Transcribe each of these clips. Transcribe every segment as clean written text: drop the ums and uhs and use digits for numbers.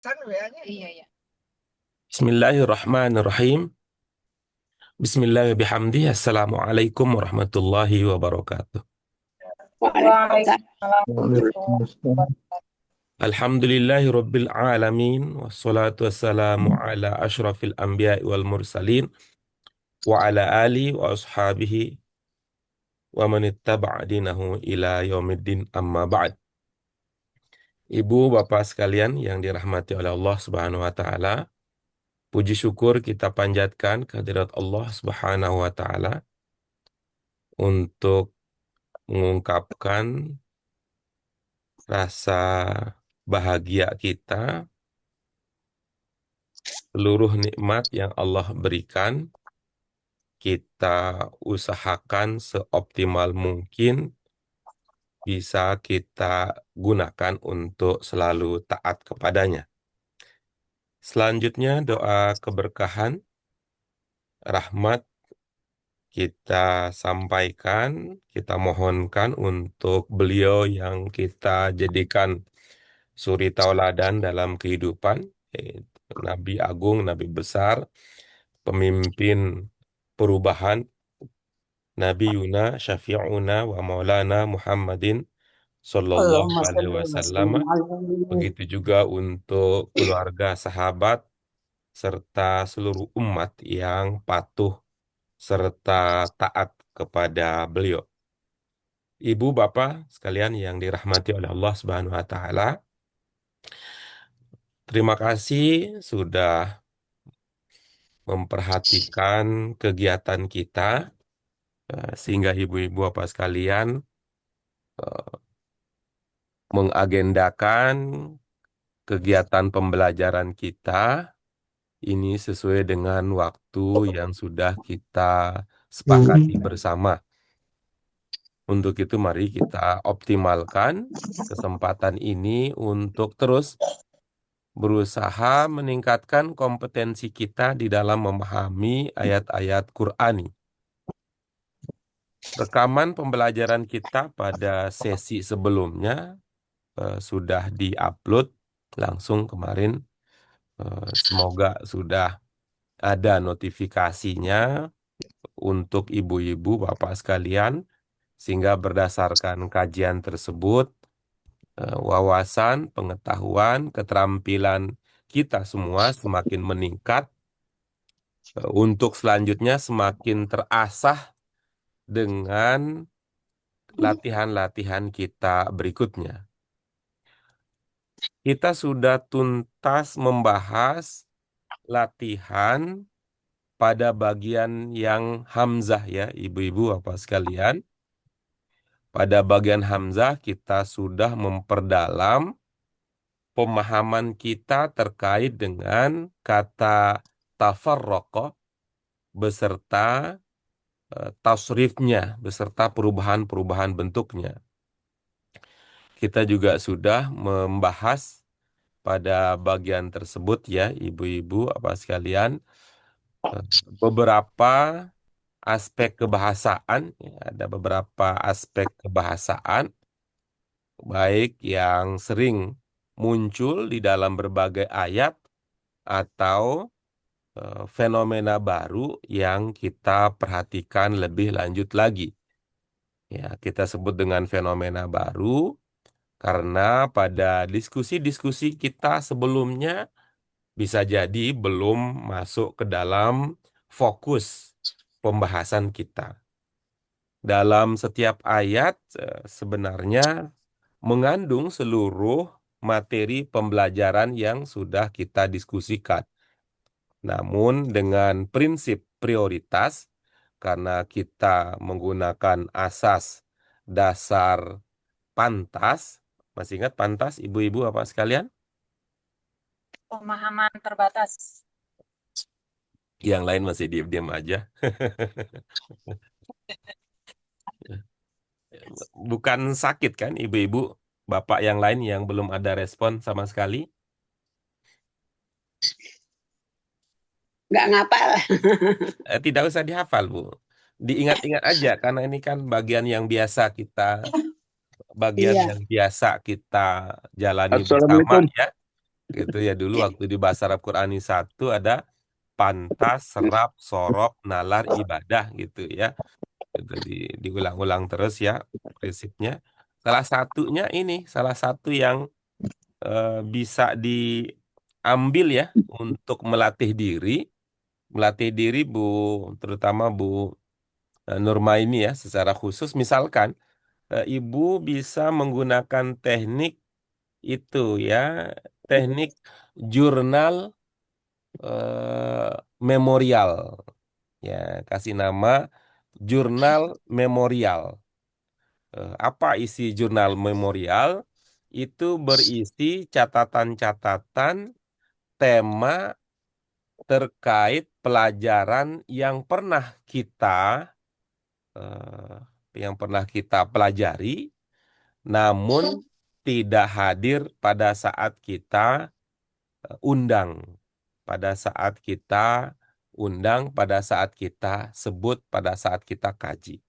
Iya, iya. Bismillahirrahmanirrahim. Bismillahirrahmanirrahim. Assalamualaikum warahmatullahi wabarakatuh. Waalaikumsalam. Waalaikumsalam. Alhamdulillahi rabbil alamin. Wassalatu wassalamu ala ashrafil anbiya wal mursalin. Wa ala ali wa ashabihi wa manittaba'a dinahu ila yaumiddin amma ba'd. Ibu, bapak sekalian yang dirahmati oleh Allah Subhanahu wa taala, puji syukur kita panjatkan kehadirat Allah Subhanahu wa taala untuk mengungkapkan rasa bahagia kita, seluruh nikmat yang Allah berikan, kita usahakan seoptimal mungkin bisa kita gunakan untuk selalu taat kepadanya. Selanjutnya doa keberkahan, rahmat kita sampaikan, kita mohonkan untuk beliau yang kita jadikan suri tauladan dalam kehidupan, yaitu Nabi Agung, Nabi besar, pemimpin perubahan, Nabi Yuna, Syafi'una wa Maulana Muhammadin Sallallahu Allahumma Alaihi salli wa Wasallam. sallim alaihi. Begitu juga untuk keluarga, sahabat, serta seluruh umat yang patuh serta taat kepada beliau. Ibu, bapak sekalian yang dirahmati oleh Allah Subhanahu wa taala, terima kasih sudah memperhatikan kegiatan kita, sehingga ibu-ibu bapak sekalian mengagendakan kegiatan pembelajaran kita ini sesuai dengan waktu yang sudah kita sepakati bersama. Untuk itu mari kita optimalkan kesempatan ini untuk terus berusaha meningkatkan kompetensi kita di dalam memahami ayat-ayat Qur'ani. Rekaman pembelajaran kita pada sesi sebelumnya sudah diupload langsung kemarin. Semoga sudah ada notifikasinya untuk ibu-ibu, bapak sekalian, sehingga berdasarkan kajian tersebut, wawasan, pengetahuan, keterampilan kita semua semakin meningkat, untuk selanjutnya semakin terasah dengan latihan-latihan kita berikutnya. Kita sudah tuntas membahas latihan pada bagian yang hamzah ya, ibu-ibu apa sekalian. Pada bagian hamzah kita sudah memperdalam pemahaman kita terkait dengan kata tafarroqo beserta tasrifnya, beserta perubahan-perubahan bentuknya. Kita juga sudah membahas pada bagian tersebut ya, ibu-ibu apa sekalian, beberapa aspek kebahasaan, ya, ada beberapa aspek kebahasaan baik yang sering muncul di dalam berbagai ayat atau fenomena baru yang kita perhatikan lebih lanjut lagi. Ya, kita sebut dengan fenomena baru karena pada diskusi-diskusi kita sebelumnya bisa jadi belum masuk ke dalam fokus pembahasan kita. Dalam setiap ayat sebenarnya mengandung seluruh materi pembelajaran yang sudah kita diskusikan. Namun dengan prinsip prioritas, karena kita menggunakan asas dasar pantas, masih ingat pantas ibu-ibu apa sekalian? Pemahaman terbatas. Yang lain masih diam-diam aja. Bukan sakit kan ibu-ibu, bapak yang lain yang belum ada respon sama sekali? Nggak ngapal. Tidak usah dihafal, Bu. Diingat-ingat aja, karena ini kan bagian Iya. yang biasa kita jalani bersama Assalamualaikum. ya. Gitu ya, dulu waktu di Bahasa Arab Qurani 1 ada pantas, serap, sorop, nalar, ibadah gitu ya. Itu diulang-ulang terus ya prinsipnya. Salah satu yang bisa diambil ya untuk melatih diri Bu, terutama Bu Nurma ini ya secara khusus. Misalkan Ibu bisa menggunakan teknik itu ya, teknik jurnal memorial ya, kasih nama jurnal memorial. Apa isi jurnal memorial? Itu berisi catatan-catatan tema terkait pelajaran eh, yang pernah kita pelajari, namun tidak hadir pada saat kita undang, pada saat kita pada saat kita sebut, pada saat kita kaji.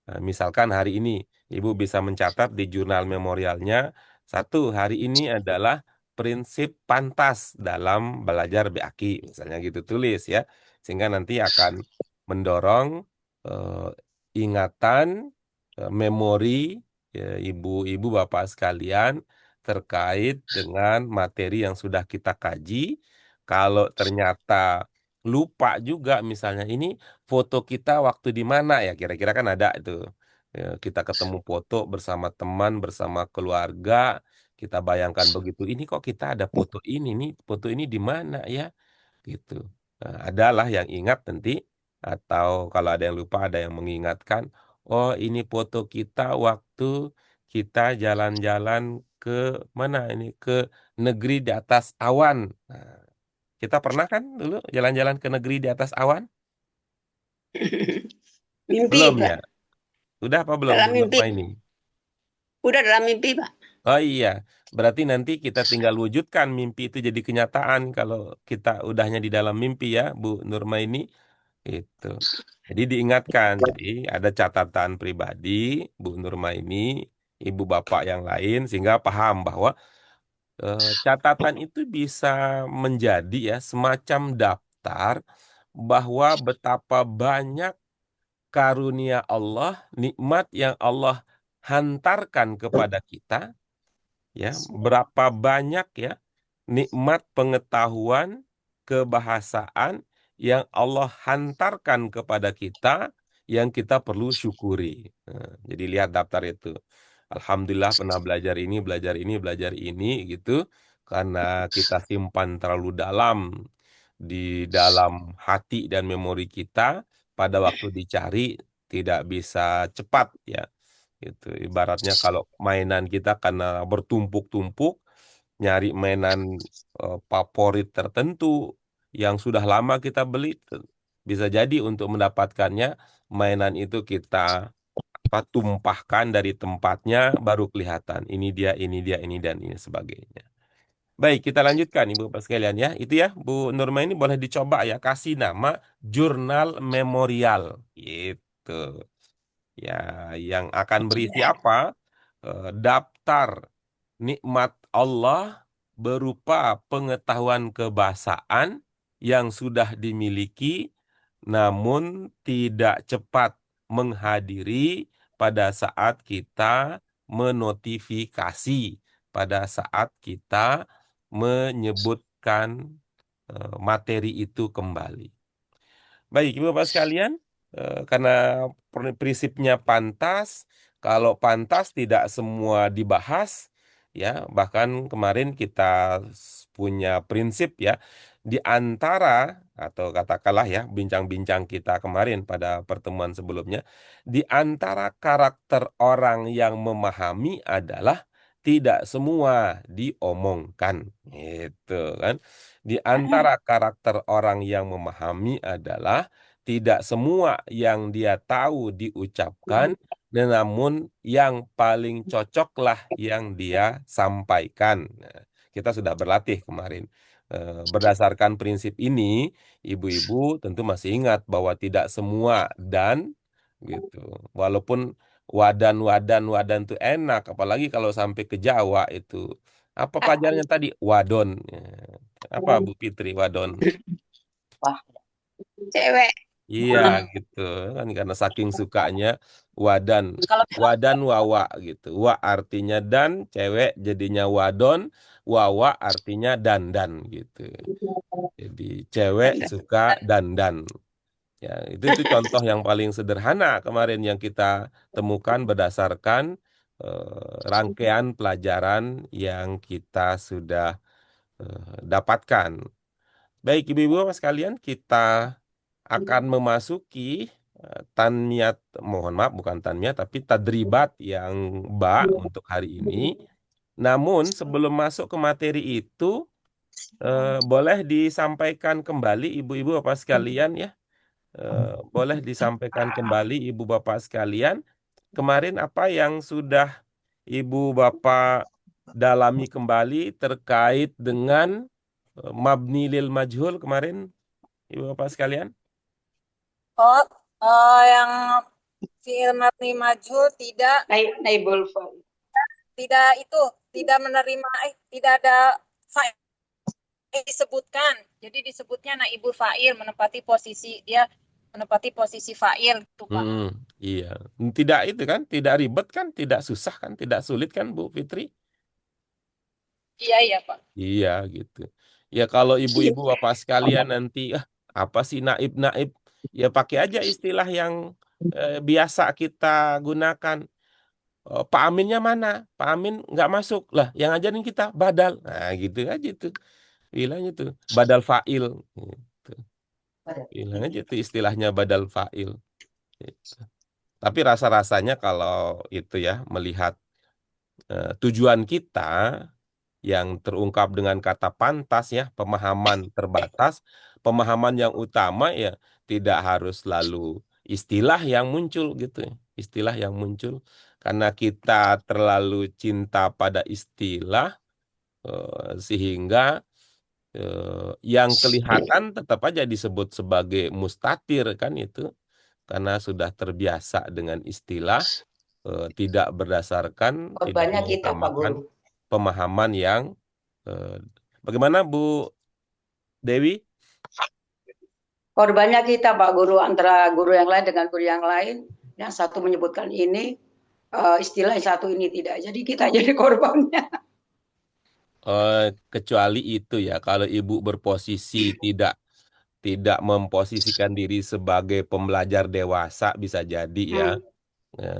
Nah, misalkan hari ini Ibu bisa mencatat di jurnal memorialnya, satu, hari ini adalah prinsip pantas dalam belajar BAKI, misalnya gitu tulis ya, sehingga nanti akan mendorong eh, ingatan, memori ya, ibu-ibu bapak sekalian terkait dengan materi yang sudah kita kaji. Kalau ternyata lupa juga, misalnya ini foto kita waktu di mana ya, kira-kira kan ada itu. Ya, kita ketemu foto bersama teman, bersama keluarga, kita bayangkan begitu, ini kok kita ada foto ini nih, foto ini di mana ya, gitu. Nah, adalah yang ingat nanti, atau kalau ada yang lupa, ada yang mengingatkan, oh ini foto kita waktu kita jalan-jalan ke mana ini, ke negeri di atas awan. Nah, kita pernah kan dulu jalan-jalan ke negeri di atas awan? Mimpi, Belum ya? Pak. Udah apa belum Dalam Bu mimpi. Nurma ini? Udah dalam mimpi, Pak. Oh iya, berarti nanti kita tinggal wujudkan mimpi itu jadi kenyataan kalau kita udahnya di dalam mimpi ya, Bu Nurma ini. Itu. Jadi diingatkan, jadi ada catatan pribadi Bu Nurma ini, ibu bapak yang lain, sehingga paham bahwa catatan itu bisa menjadi ya semacam daftar bahwa betapa banyak karunia Allah, nikmat yang Allah hantarkan kepada kita, ya, berapa banyak ya nikmat pengetahuan, kebahasaan yang Allah hantarkan kepada kita yang kita perlu syukuri. Nah, jadi lihat daftar itu. Alhamdulillah pernah belajar ini, belajar ini, belajar ini gitu. Karena kita simpan terlalu dalam di dalam hati dan memori kita, pada waktu dicari tidak bisa cepat ya. Gitu. Ibaratnya kalau mainan kita karena bertumpuk-tumpuk, nyari mainan favorit tertentu yang sudah lama kita beli, bisa jadi untuk mendapatkannya mainan itu kita tumpahkan dari tempatnya, baru kelihatan ini dia, ini dia, ini dan ini sebagainya. Baik, kita lanjutkan Ibu Bapak sekalian ya. Itu ya, Bu Nurma ini boleh dicoba ya, kasih nama jurnal memorial gitu. Ya, yang akan berisi apa? Daftar nikmat Allah berupa pengetahuan kebahasaan yang sudah dimiliki, namun tidak cepat menghadiri pada saat kita menotifikasi, pada saat kita menyebutkan materi itu kembali. Baik, Ibu Bapak sekalian, karena prinsipnya pantas, kalau pantas tidak semua dibahas, ya, bahkan kemarin kita punya prinsip ya, di antara, atau katakanlah ya, bincang-bincang kita kemarin pada pertemuan sebelumnya, di antara karakter orang yang memahami adalah tidak semua diomongkan, gitu kan. Di antara karakter orang yang memahami adalah tidak semua yang dia tahu diucapkan, namun yang paling cocoklah yang dia sampaikan. Nah, kita sudah berlatih kemarin. Berdasarkan prinsip ini, ibu-ibu tentu masih ingat bahwa tidak semua dan gitu. Walaupun wadan itu enak, apalagi kalau sampai ke Jawa itu Apa pelajarannya tadi? Wadon. Ya. Apa Bu Fitri, wadon? Cewek. Iya gitu kan, karena saking sukanya wadan. Kalau Wadan wawa gitu. Wa artinya dan, cewek jadinya wadon, wawa artinya dandan gitu. Jadi cewek suka dandan. Ya, itu contoh yang paling sederhana kemarin yang kita temukan berdasarkan rangkaian pelajaran yang kita sudah dapatkan. Baik, Ibu-ibu Bapak sekalian, kita akan memasuki tanmiyat, mohon maaf bukan tanmiyat, tapi tadribat yang untuk hari ini. Namun sebelum masuk ke materi itu, boleh disampaikan kembali Ibu-ibu Bapak sekalian ya. Boleh disampaikan kembali Ibu Bapak sekalian, kemarin apa yang sudah Ibu Bapak dalami kembali terkait dengan mabni lil majhul kemarin, Ibu Bapak sekalian? yang fi'il mabni majhul tidak Naibul fa'il. tidak menerima tidak ada fa'il disebutkan. Jadi disebutnya naibul fa'il, menempati posisi fa'il gitu, Pak. Iya. Tidak itu kan, tidak ribet kan, tidak susah kan, tidak sulit kan Bu Fitri? Iya, Pak. Iya gitu. Ya kalau ibu-ibu bapak sekalian nanti apa sih naib-naib, ya pakai aja istilah yang biasa kita gunakan. Pak Aminnya mana? Pak Amin nggak masuk lah. Yang ngajarin kita badal. Nah gitu aja tuh. Bilang itu badal fa'il. Gitu. Bilang aja tuh istilahnya badal fa'il. Gitu. Tapi rasa-rasanya kalau itu ya melihat tujuan kita yang terungkap dengan kata pantas ya, pemahaman terbatas, pemahaman yang utama ya tidak harus selalu istilah yang muncul gitu ya. Istilah yang muncul karena kita terlalu cinta pada istilah sehingga yang kelihatan tetap aja disebut sebagai mustatir kan itu karena sudah terbiasa dengan istilah tidak berdasarkan, tidak Korbannya kita, Pak mengutamakan Guru. pemahaman yang bagaimana Bu Dewi? Korbannya kita, Pak Guru, antara guru yang lain dengan guru yang lain. Yang satu menyebutkan ini istilah, yang satu ini tidak. Jadi kita jadi korbannya. Kecuali itu ya, kalau Ibu berposisi tidak memposisikan diri sebagai pembelajar dewasa bisa jadi ya.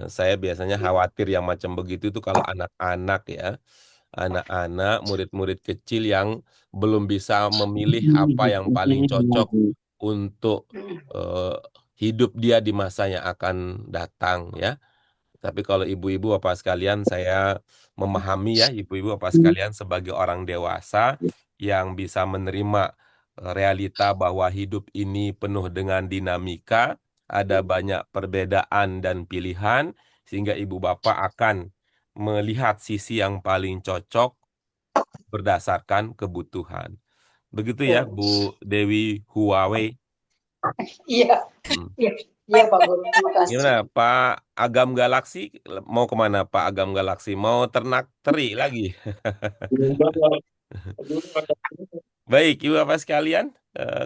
Saya biasanya khawatir yang macam begitu itu kalau anak-anak ya. Anak-anak, murid-murid kecil yang belum bisa memilih apa yang paling cocok untuk hidup dia di masa yang akan datang ya. Tapi kalau ibu-ibu bapak sekalian, saya memahami ya ibu-ibu bapak sekalian sebagai orang dewasa yang bisa menerima realita bahwa hidup ini penuh dengan dinamika, ada banyak perbedaan dan pilihan, sehingga ibu bapak akan melihat sisi yang paling cocok berdasarkan kebutuhan. Begitu ya Bu Dewi Huawei. Iya, iya Pak Guru. Terima kasih. Gimana Pak Agam Galaksi, mau kemana Pak Agam Galaksi? Mau ternak teri lagi? Baik, Ibu Bapak sekalian,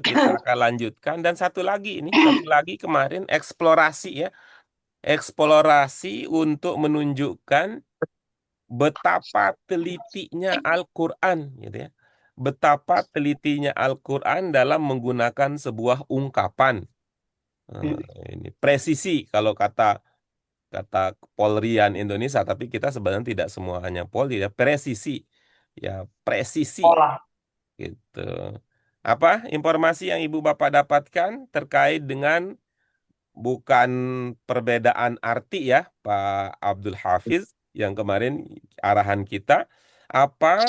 kita akan lanjutkan. Dan satu lagi kemarin eksplorasi ya. Eksplorasi untuk menunjukkan betapa telitinya Al-Quran gitu ya. Betapa telitinya Al-Quran dalam menggunakan sebuah ungkapan. Ini presisi kalau kata Polrian Indonesia, tapi kita sebenarnya tidak semua hanya Polri ya, presisi. Ya, presisi. Gitu. Apa informasi yang Ibu Bapak dapatkan terkait dengan bukan perbedaan arti ya, Pak Abdul Hafiz yang kemarin arahan kita, apa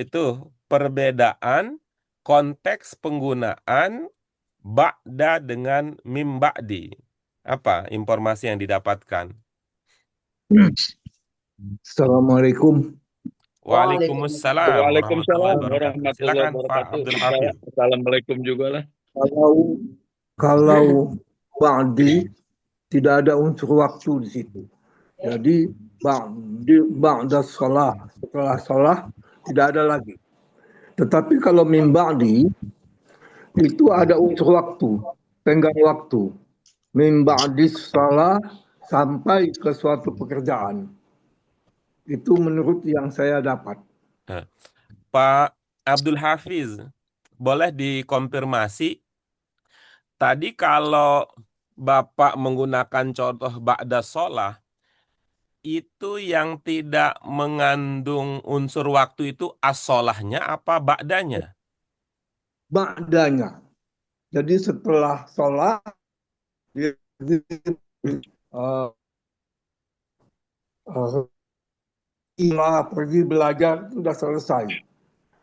itu perbedaan konteks penggunaan ba'da dengan mim ba'di. Apa informasi yang didapatkan? Assalamualaikum. Waalaikumsalam warahmatullahi wabarakatuh. Silakan Pak Abdul Hafiz. Assalamualaikum juga lah. Kalau ba'di tidak ada unsur waktu di situ. Jadi ba'da salah, setelah salah tidak ada lagi. Tetapi kalau min ba'di itu ada unsur waktu, tenggang waktu. Min ba'di salah sampai ke suatu pekerjaan. Itu menurut yang saya dapat. Nah, Pak Abdul Hafiz, boleh dikonfirmasi tadi kalau Bapak menggunakan contoh ba'da sholah, itu yang tidak mengandung unsur waktu itu as-sholahnya apa ba'danya? Ba'danya. Jadi setelah sholat, dia uh, pergi belajar itu sudah selesai.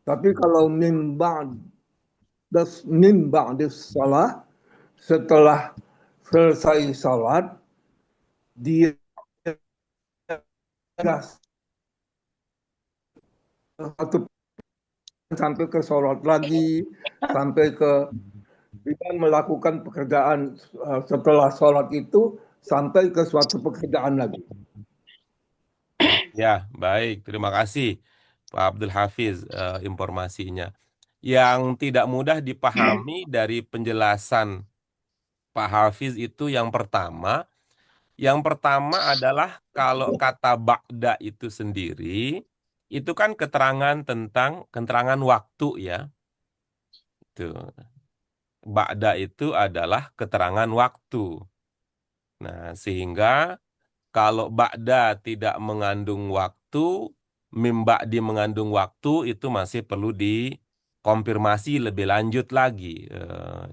Tapi kalau min ba'di salah, setelah selesai salat, dia satu sampai ke sholat lagi, sampai ke dia melakukan pekerjaan setelah sholat itu sampai ke suatu pekerjaan lagi. Ya, baik. Terima kasih Pak Abdul Hafiz informasinya. Yang tidak mudah dipahami dari penjelasan Pak Hafiz itu yang pertama adalah kalau kata ba'da itu sendiri, itu kan keterangan waktu ya. Tuh. Ba'da itu adalah keterangan waktu. Nah, sehingga kalau ba'da tidak mengandung waktu, mim ba'di mengandung waktu, itu masih perlu dikonfirmasi lebih lanjut lagi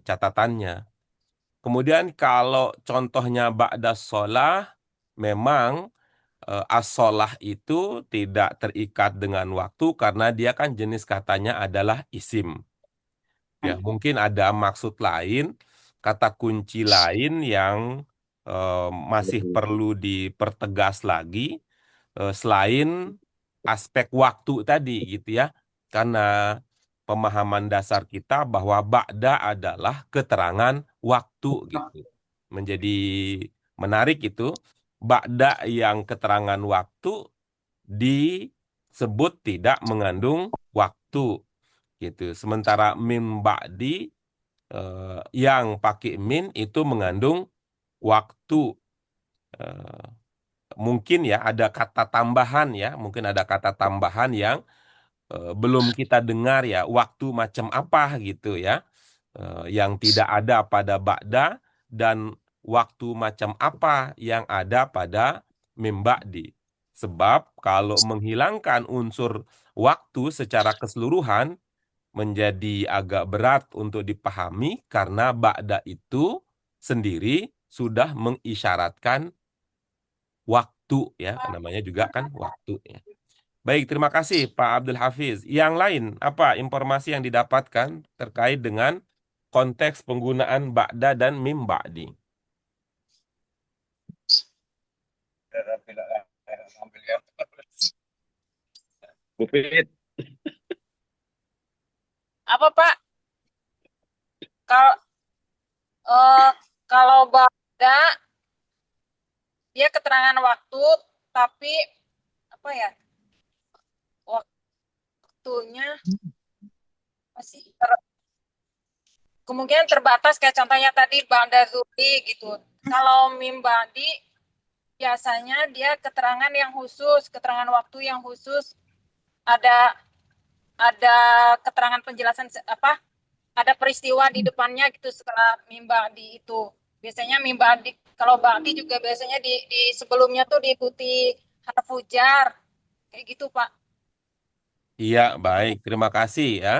catatannya. Kemudian kalau contohnya ba'da sholah, memang as-sholah itu tidak terikat dengan waktu karena dia kan jenis katanya adalah isim. Ya, mungkin ada maksud lain, kata kunci lain yang masih perlu dipertegas lagi selain aspek waktu tadi gitu ya. Karena pemahaman dasar kita bahwa ba'da adalah keterangan waktu gitu. Menjadi menarik itu, ba'da yang keterangan waktu disebut tidak mengandung waktu gitu. Sementara mim ba'di yang pakai min itu mengandung waktu. Eh, mungkin ya ada kata tambahan ya, mungkin ada kata tambahan yang belum kita dengar ya, waktu macam apa gitu ya, yang tidak ada pada ba'da dan waktu macam apa yang ada pada mim ba'di. Sebab kalau menghilangkan unsur waktu secara keseluruhan menjadi agak berat untuk dipahami karena ba'da itu sendiri sudah mengisyaratkan waktu ya, namanya juga kan waktu ya. Baik, terima kasih Pak Abdul Hafiz. Yang lain, apa informasi yang didapatkan terkait dengan konteks penggunaan ba'da dan mim ba'di? Bu Fit, Apa Pak? Kalau kalau ba'da dia keterangan waktu, tapi apa ya? Waktunya masih kemungkinan terbatas kayak contohnya tadi ba'da zuhri gitu. Kalau mim ba'di biasanya dia keterangan yang khusus, keterangan waktu yang khusus, ada keterangan penjelasan apa? Ada peristiwa di depannya gitu setelah mim ba'di itu. Biasanya mim ba'di, kalau ba'di juga biasanya di sebelumnya tuh diikuti harfu jar. Kayak gitu, Pak. Iya, baik. Terima kasih ya.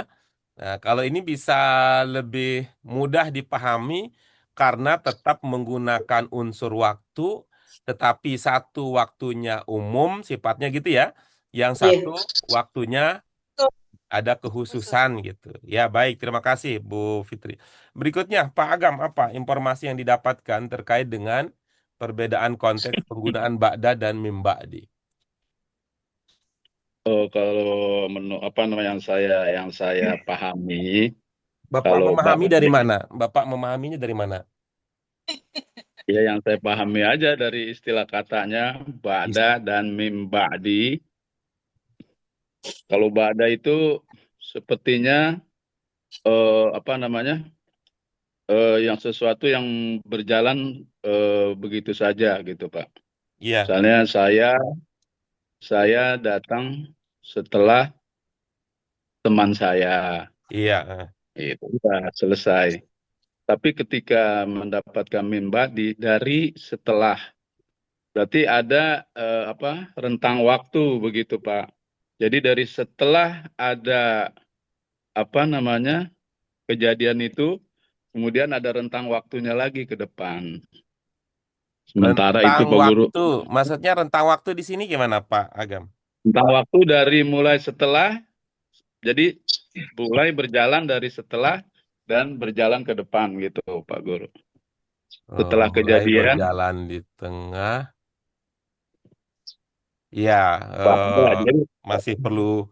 Nah, kalau ini bisa lebih mudah dipahami karena tetap menggunakan unsur waktu, tetapi satu waktunya umum sifatnya gitu ya. Yang satu waktunya ada kekhususan gitu. Ya, baik. Terima kasih Bu Fitri. Berikutnya, Pak Agam, apa informasi yang didapatkan terkait dengan perbedaan konteks penggunaan ba'da dan mim ba'di? kalau apa namanya yang saya pahami, Bapak kalau memahami ba'da dari mana? Bapak memahaminya dari mana? ya yang saya pahami aja dari istilah katanya ba'da dan mim ba'di Kalau ba'da itu sepertinya apa namanya? Yang sesuatu yang berjalan begitu saja gitu, Pak. Iya, Misalnya saya datang setelah teman saya, iya. itu sudah selesai. Tapi ketika mendapatkan min ba'di dari setelah, berarti ada apa rentang waktu begitu, Pak. Jadi dari setelah ada apa namanya kejadian itu, kemudian ada rentang waktunya lagi ke depan. Sementara itu Rentang Pak Guru, waktu, maksudnya rentang waktu di sini gimana Pak Agam? rentang waktu dari mulai setelah, jadi mulai berjalan dari setelah dan berjalan ke depan gitu Pak Guru. Setelah Mulai kejadian, berjalan di tengah, ya Pak, jadi masih perlu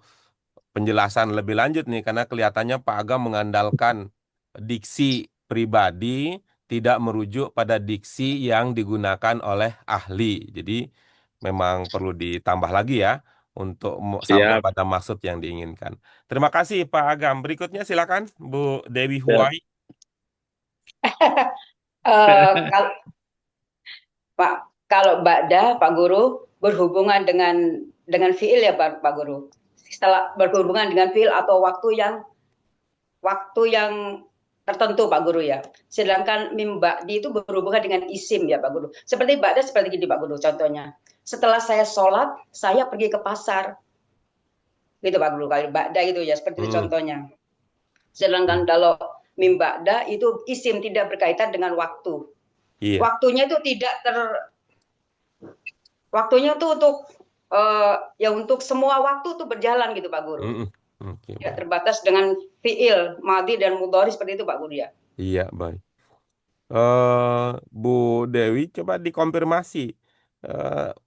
penjelasan lebih lanjut nih karena kelihatannya Pak Agam mengandalkan diksi pribadi, tidak merujuk pada diksi yang digunakan oleh ahli. Jadi memang perlu ditambah lagi ya untuk sampai siap, pada maksud yang diinginkan. Terima kasih Pak Agam. Berikutnya silakan Bu Dewi siap. Huwai. Kalau Pak, kalau ba'da Pak Guru berhubungan dengan fiil ya Pak Guru. Setelah berhubungan dengan fiil atau waktu yang tertentu Pak Guru ya. Sedangkan mim ba'di itu berhubungan dengan isim ya Pak Guru. Seperti ba'da seperti gini Pak Guru contohnya. Setelah saya sholat, saya pergi ke pasar. Gitu Pak Guru. Kalau ba'da gitu ya, seperti itu Hmm. contohnya. Sedangkan kalau mim ba'da itu isim tidak berkaitan dengan waktu. Iya. Waktunya itu waktunya tuh untuk semua waktu tuh berjalan gitu Pak Guru. Mm-mm. Oke, Tidak baik. terbatas dengan fiil, madhi dan mudhari seperti itu Pak Guru ya. Iya, baik. Bu Dewi, coba dikonfirmasi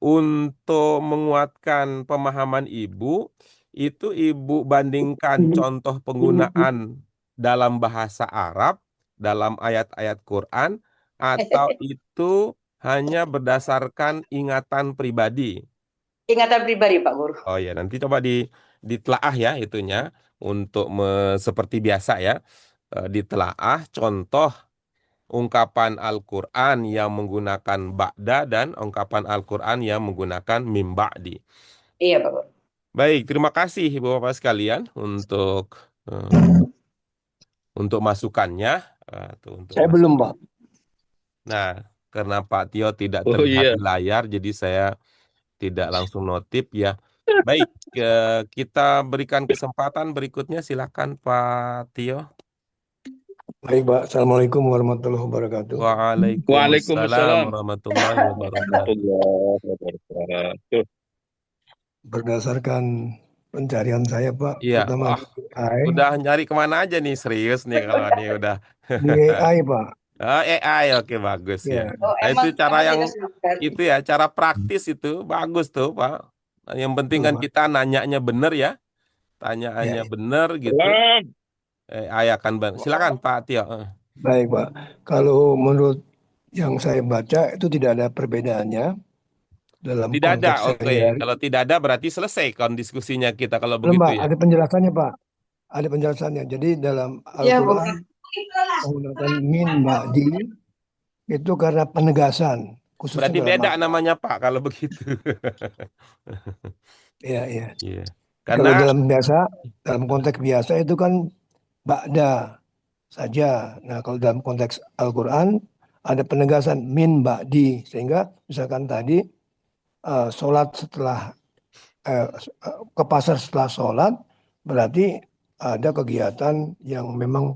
untuk menguatkan pemahaman Ibu, itu Ibu bandingkan contoh penggunaan dalam bahasa Arab, dalam ayat-ayat Quran, atau itu hanya berdasarkan ingatan pribadi? Ingatan pribadi Pak Guru. Oh ya, nanti coba ditelaah ya itunya untuk seperti biasa ya, ditelaah contoh ungkapan Al-Quran yang menggunakan ba'da dan ungkapan Al-Quran yang menggunakan mim ba'di. Iya Pak Guru. Baik, terima kasih Bapak sekalian untuk masukannya atau untuk Saya belum, Pak. Nah, karena Pak Tio tidak Oh terlihat iya, di layar, jadi saya tidak langsung notif ya. Baik, kita berikan kesempatan berikutnya, silakan Pak Tio. Baik, Pak. Assalamualaikum warahmatullahi wabarakatuh. Waalaikumsalam Waalaikumsalam warahmatullahi wabarakatuh. warahmatullahi wabarakatuh. Berdasarkan pencarian saya, Pak, Iya, terutama wah, di AI, udah nyari kemana aja nih, serius nih kalau ini udah. di AI, Pak. Oh, AI, oke bagus ya. Ya, Oh Nah, itu emang cara emang yang kita sudah itu ya, cara praktis itu bagus tuh, Pak. Nah, yang penting betul, kan Pak. kita nanyanya bener ya, Ya, tanyaannya ya. bener gitu. Salam. AI akan silakan Pak Tio. Baik, Pak. Kalau menurut yang saya baca itu tidak ada perbedaannya dalam Tidak ada, konteks oke. sehari-hari. Kalau tidak ada berarti selesai kon diskusinya kita kalau Belum, begitu Pak. ya. Ada penjelasannya, Pak. Ada penjelasannya. Jadi dalam ya Al-Quran menggunakan min ba'di itu karena penegasan, khususnya Berarti dalam beda namanya Pak kalau begitu. ya, ya. Iya. Kalau Karena dalam konteks biasa itu kan ba'da saja. Nah, kalau dalam konteks Al-Quran ada penegasan min ba'di, sehingga misalkan tadi sholat setelah eh, ke pasar setelah sholat, berarti ada kegiatan yang memang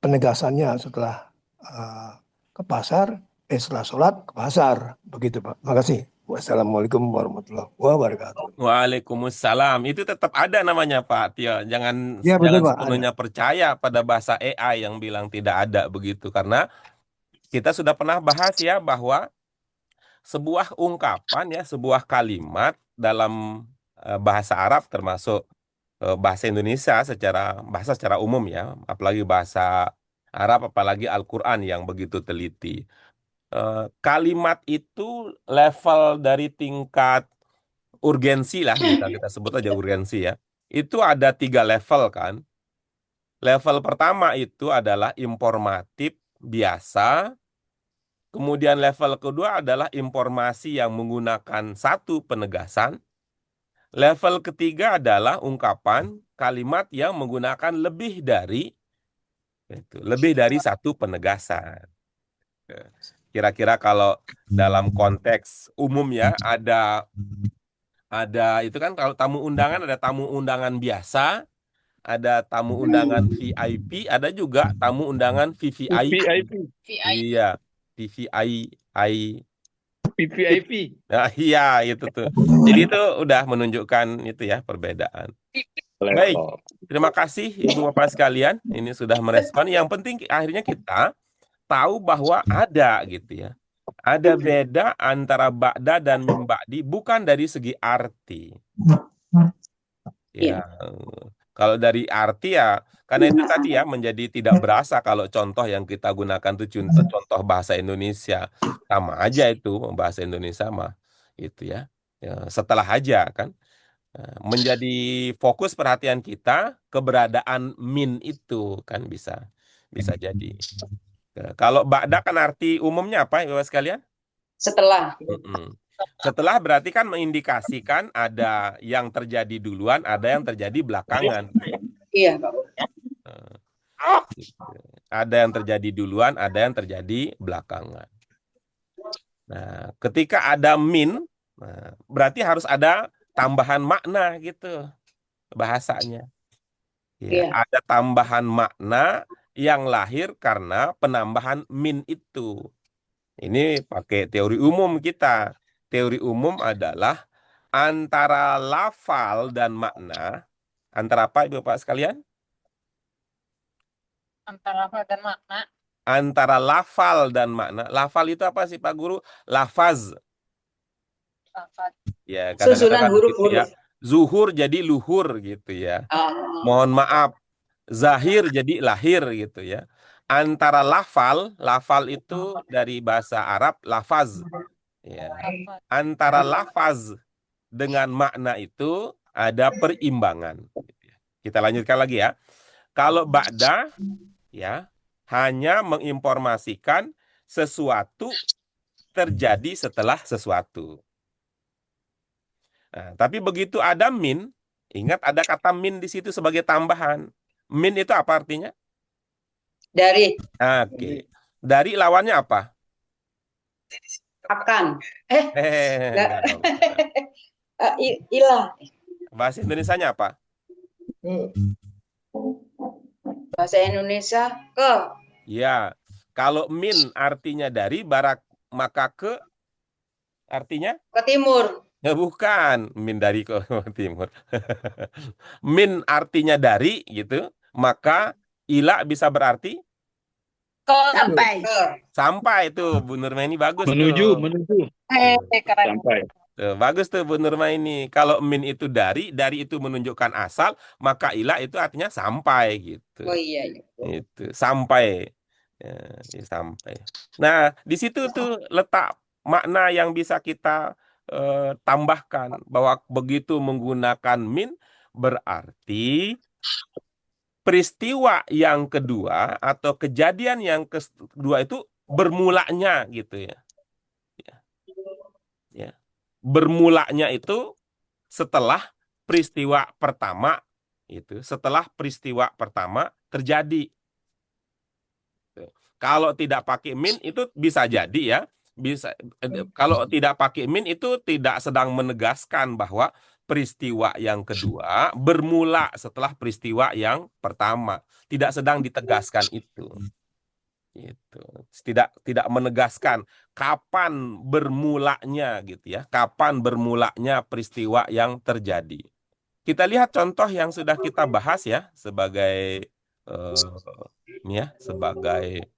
penegasannya setelah eh, ke pasar, setelah sholat ke pasar, begitu Pak. Makasih. Wassalamualaikum warahmatullahi wabarakatuh. Waalaikumsalam. Itu tetap ada namanya Pak Tio. Jangan Ya betul jangan Pak, ada. sepenuhnya percaya pada bahasa AI yang bilang tidak ada begitu karena kita sudah pernah bahas ya bahwa sebuah ungkapan ya, sebuah kalimat dalam bahasa Arab termasuk bahasa Indonesia secara umum ya, apalagi bahasa Arab apalagi Al-Qur'an yang begitu teliti. Kalimat itu level dari tingkat urgensi lah kita sebut aja urgensi ya itu ada 3 level kan. Level pertama itu adalah informatif biasa. Kemudian level kedua adalah informasi yang menggunakan satu penegasan. Level ketiga adalah ungkapan kalimat yang menggunakan lebih dari satu penegasan. Kira-kira kalau dalam konteks umum ya ada itu kan, kalau tamu undangan ada tamu undangan biasa, ada tamu undangan VIP, ada juga tamu undangan VVIP. VIP, Iya, VVIP. VVIP. Nah, iya itu tuh. Jadi itu udah menunjukkan itu ya perbedaan. Baik, Level. terima kasih Ibu Bapak sekalian. Ini sudah merespon. Yang penting akhirnya kita tahu bahwa ada gitu ya. Ada beda antara ba'da dan mim ba'di, bukan dari segi arti. Ya, kalau dari arti ya, karena itu tadi ya menjadi tidak berasa kalau contoh yang kita gunakan itu contoh bahasa Indonesia. Sama aja itu bahasa Indonesia mah itu ya. Ya, setelah aja kan. Nah, menjadi fokus perhatian kita keberadaan min itu kan bisa jadi. Kalau ba'da kan arti umumnya apa Bapak sekalian? Setelah. Mm-mm. Setelah berarti kan mengindikasikan ada yang terjadi duluan, ada yang terjadi belakangan. Iya, Pak Guru. Ada yang terjadi duluan, ada yang terjadi belakangan. Nah, ketika ada min, berarti harus ada tambahan makna gitu bahasanya. Ya, Iya. ada tambahan makna yang lahir karena penambahan min itu. Ini pakai teori umum kita. Teori umum adalah antara lafal dan makna. Antara apa Ibu Bapak sekalian? Antara lafal dan makna. Antara lafal dan makna. Lafal itu apa sih Pak Guru? Lafaz. Lafal. Ya, kadang-kadang Susunan kan gitu huruf-huruf. ya. Zuhur jadi luhur gitu ya. Mohon maaf. Zahir jadi lahir gitu ya. Antara lafal itu dari bahasa Arab lafaz. Ya. Antara lafaz dengan makna itu ada perimbangan. Kita lanjutkan lagi ya. Kalau ba'da ya hanya menginformasikan sesuatu terjadi setelah sesuatu. Nah, tapi begitu ada min, ingat ada kata min di situ sebagai tambahan. Min itu apa artinya? Dari. Oke. Dari lawannya apa? Akan. Enggak dong. Ilah. Bahasa Indonesianya apa? Bahasa Indonesia ke. Ya, kalau min artinya dari, maka ke artinya? Ke timur. Ya, bukan, min dari ke timur. Min artinya dari gitu, maka ila bisa berarti Sampai. sampai itu Bu Nurma ini bagus Menuju. tuh. Keren. Sampai. Tuh, bagus tuh Bu Nurma ini. Kalau min itu dari itu menunjukkan asal, maka ila itu artinya sampai gitu. Oh iya. Itu sampai. Ya, sampai. Nah, di situ tuh letak makna yang bisa kita tambahkan bahwa begitu menggunakan min berarti peristiwa yang kedua atau kejadian yang kedua itu bermulanya gitu ya. Ya. Bermulanya itu setelah peristiwa pertama terjadi. Kalau tidak pakai min itu bisa jadi ya, kalau tidak pakai min itu tidak sedang menegaskan bahwa peristiwa yang kedua bermula setelah peristiwa yang pertama, tidak sedang ditegaskan itu. Itu tidak menegaskan kapan bermulanya gitu ya, kapan bermulanya peristiwa yang terjadi. Kita lihat contoh yang sudah kita bahas ya sebagai sebagai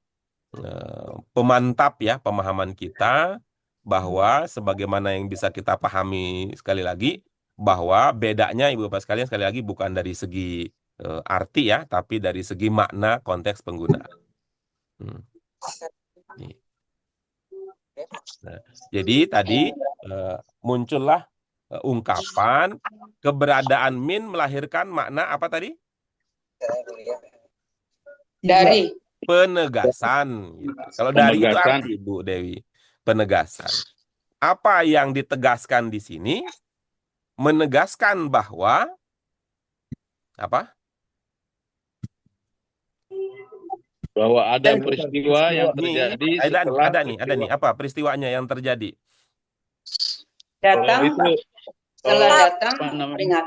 pemantap ya pemahaman kita, bahwa sebagaimana yang bisa kita pahami sekali lagi bahwa bedanya Ibu Bapak sekalian sekali lagi bukan dari segi arti ya, tapi dari segi makna konteks penggunaan. Nah, jadi tadi muncullah ungkapan, keberadaan min melahirkan makna apa tadi? Dari Penegasan. Gitu. Kalau dari itu Penegasan. arti Bu Dewi, penegasan. Apa yang ditegaskan di sini? Menegaskan bahwa apa? Bahwa ada Ada peristiwa yang terjadi setelah Ada nih. Apa peristiwanya yang terjadi? datang, itu setelah datang apa namanya? peringat.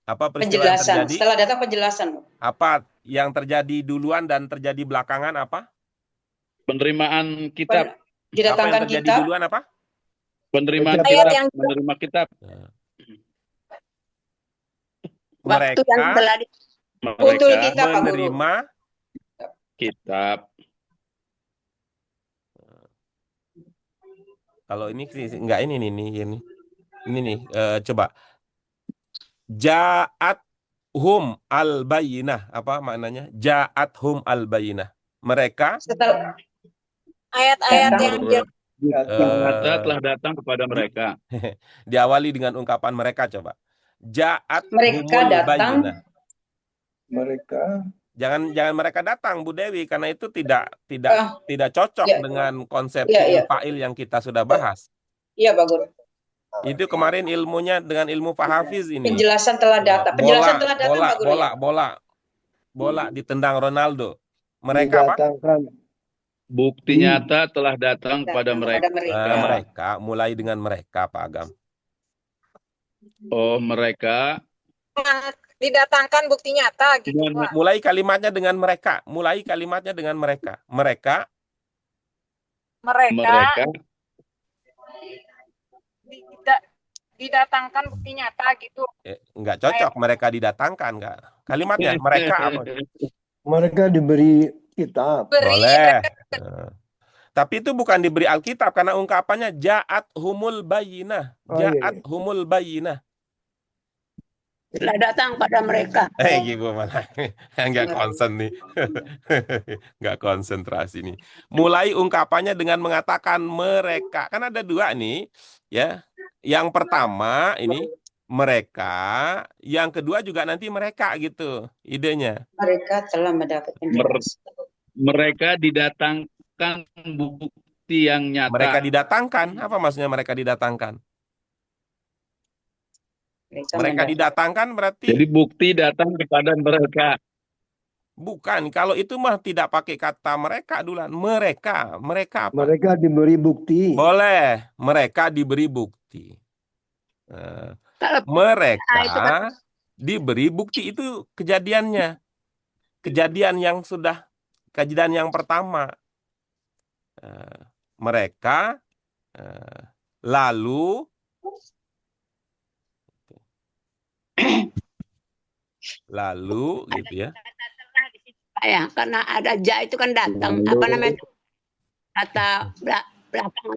Apa peristiwa yang Penjelasan. terjadi? Setelah datang penjelasan. Apa yang terjadi duluan dan terjadi belakangan apa? Penerimaan kitab. Apa Didatangkan yang terjadi kitab. duluan apa? Penerimaan Ayat kitab. yang- Menerima kitab. Waktu yang Mereka telah Betul Mereka kita Pak Guru. menerima kitab. kalau ini sih enggak ini nih coba ja'at hum al bayinah apa maknanya? Ja'at hum al bayinah. Mereka Setelah ayat-ayat Datang. yang Nyata telah datang kepada mereka. diawali dengan ungkapan mereka coba. Ja'at Mereka humul datang. bayyinah. Mereka Jangan mereka datang Bu Dewi karena itu tidak cocok Iya. dengan konsep Iya. fa'il yang kita sudah bahas. Iya Pak Guru. Itu kemarin ilmunya dengan ilmu Pak Hafiz ini. Penjelasan telah datang. Penjelasan telah datang Pak Guru. Bola ditendang Ronaldo. Mereka apa? didatangkan Bukti nyata telah datang kepada mereka. Mereka mulai dengan mereka Pak Agam. Oh, mereka Yang didatangkan bukti nyata gitu Pak. Mulai kalimatnya dengan mereka. Mereka didatangkan bukti nyata gitu. nggak cocok mereka didatangkan nggak. Kalimatnya mereka apa? mereka diberi kitab. Boleh. Tapi itu bukan diberi Alkitab karena ungkapannya ja'at humul bayyinah. Oh, iya, Ja'at humul bayyinah. telah datang pada mereka. Gitu mana? Nggak konsen nih. Nggak konsentrasi nih. Mulai ungkapannya dengan mengatakan mereka. Kan ada dua nih, ya. Yang pertama ini mereka, yang kedua juga nanti mereka gitu idenya. Mereka telah mendapatkan mereka didatangkan bukti yang nyata. Mereka didatangkan. Apa maksudnya mereka didatangkan? Mereka didatangkan berarti Jadi bukti datang kepada mereka. bukan. Kalau itu mah tidak pakai kata mereka duluan. Mereka apa? Mereka diberi bukti. Boleh. Mereka diberi bukti. Kalau Mereka diberi bukti itu kejadiannya. Kejadian yang pertama. Mereka lalu gitu ya. ya, karena ada ja itu kan datang. Apa namanya? Kata belakang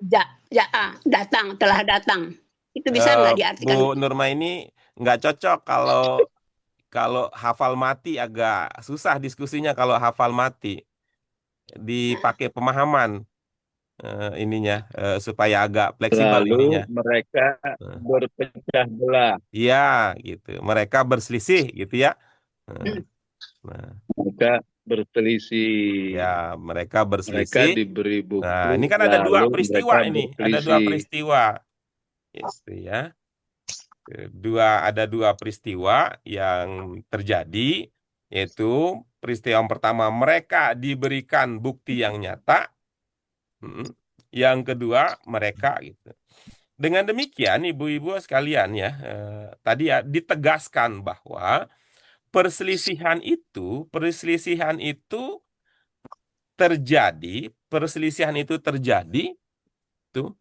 datang, telah datang. Itu bisa nggak diartikan? Bu Nurma ini nggak cocok kalau hafal mati agak susah diskusinya kalau hafal mati. Dipakai pemahaman supaya agak fleksibel Lalu ininya. mereka berpecah belah. Iya, gitu. Mereka berselisih gitu ya. Mereka berselisih. Ya, mereka Mereka berselisih. diberi bukti. Nah, ini kan ada dua lalu peristiwa mereka ini. Ada berselisih. dua peristiwa. Gitu ya. Ada dua peristiwa yang terjadi, yaitu peristiwa yang pertama mereka diberikan bukti yang nyata. Yang kedua mereka gitu. Dengan demikian ibu-ibu sekalian ya, tadi ya ditegaskan bahwa perselisihan itu terjadi tuh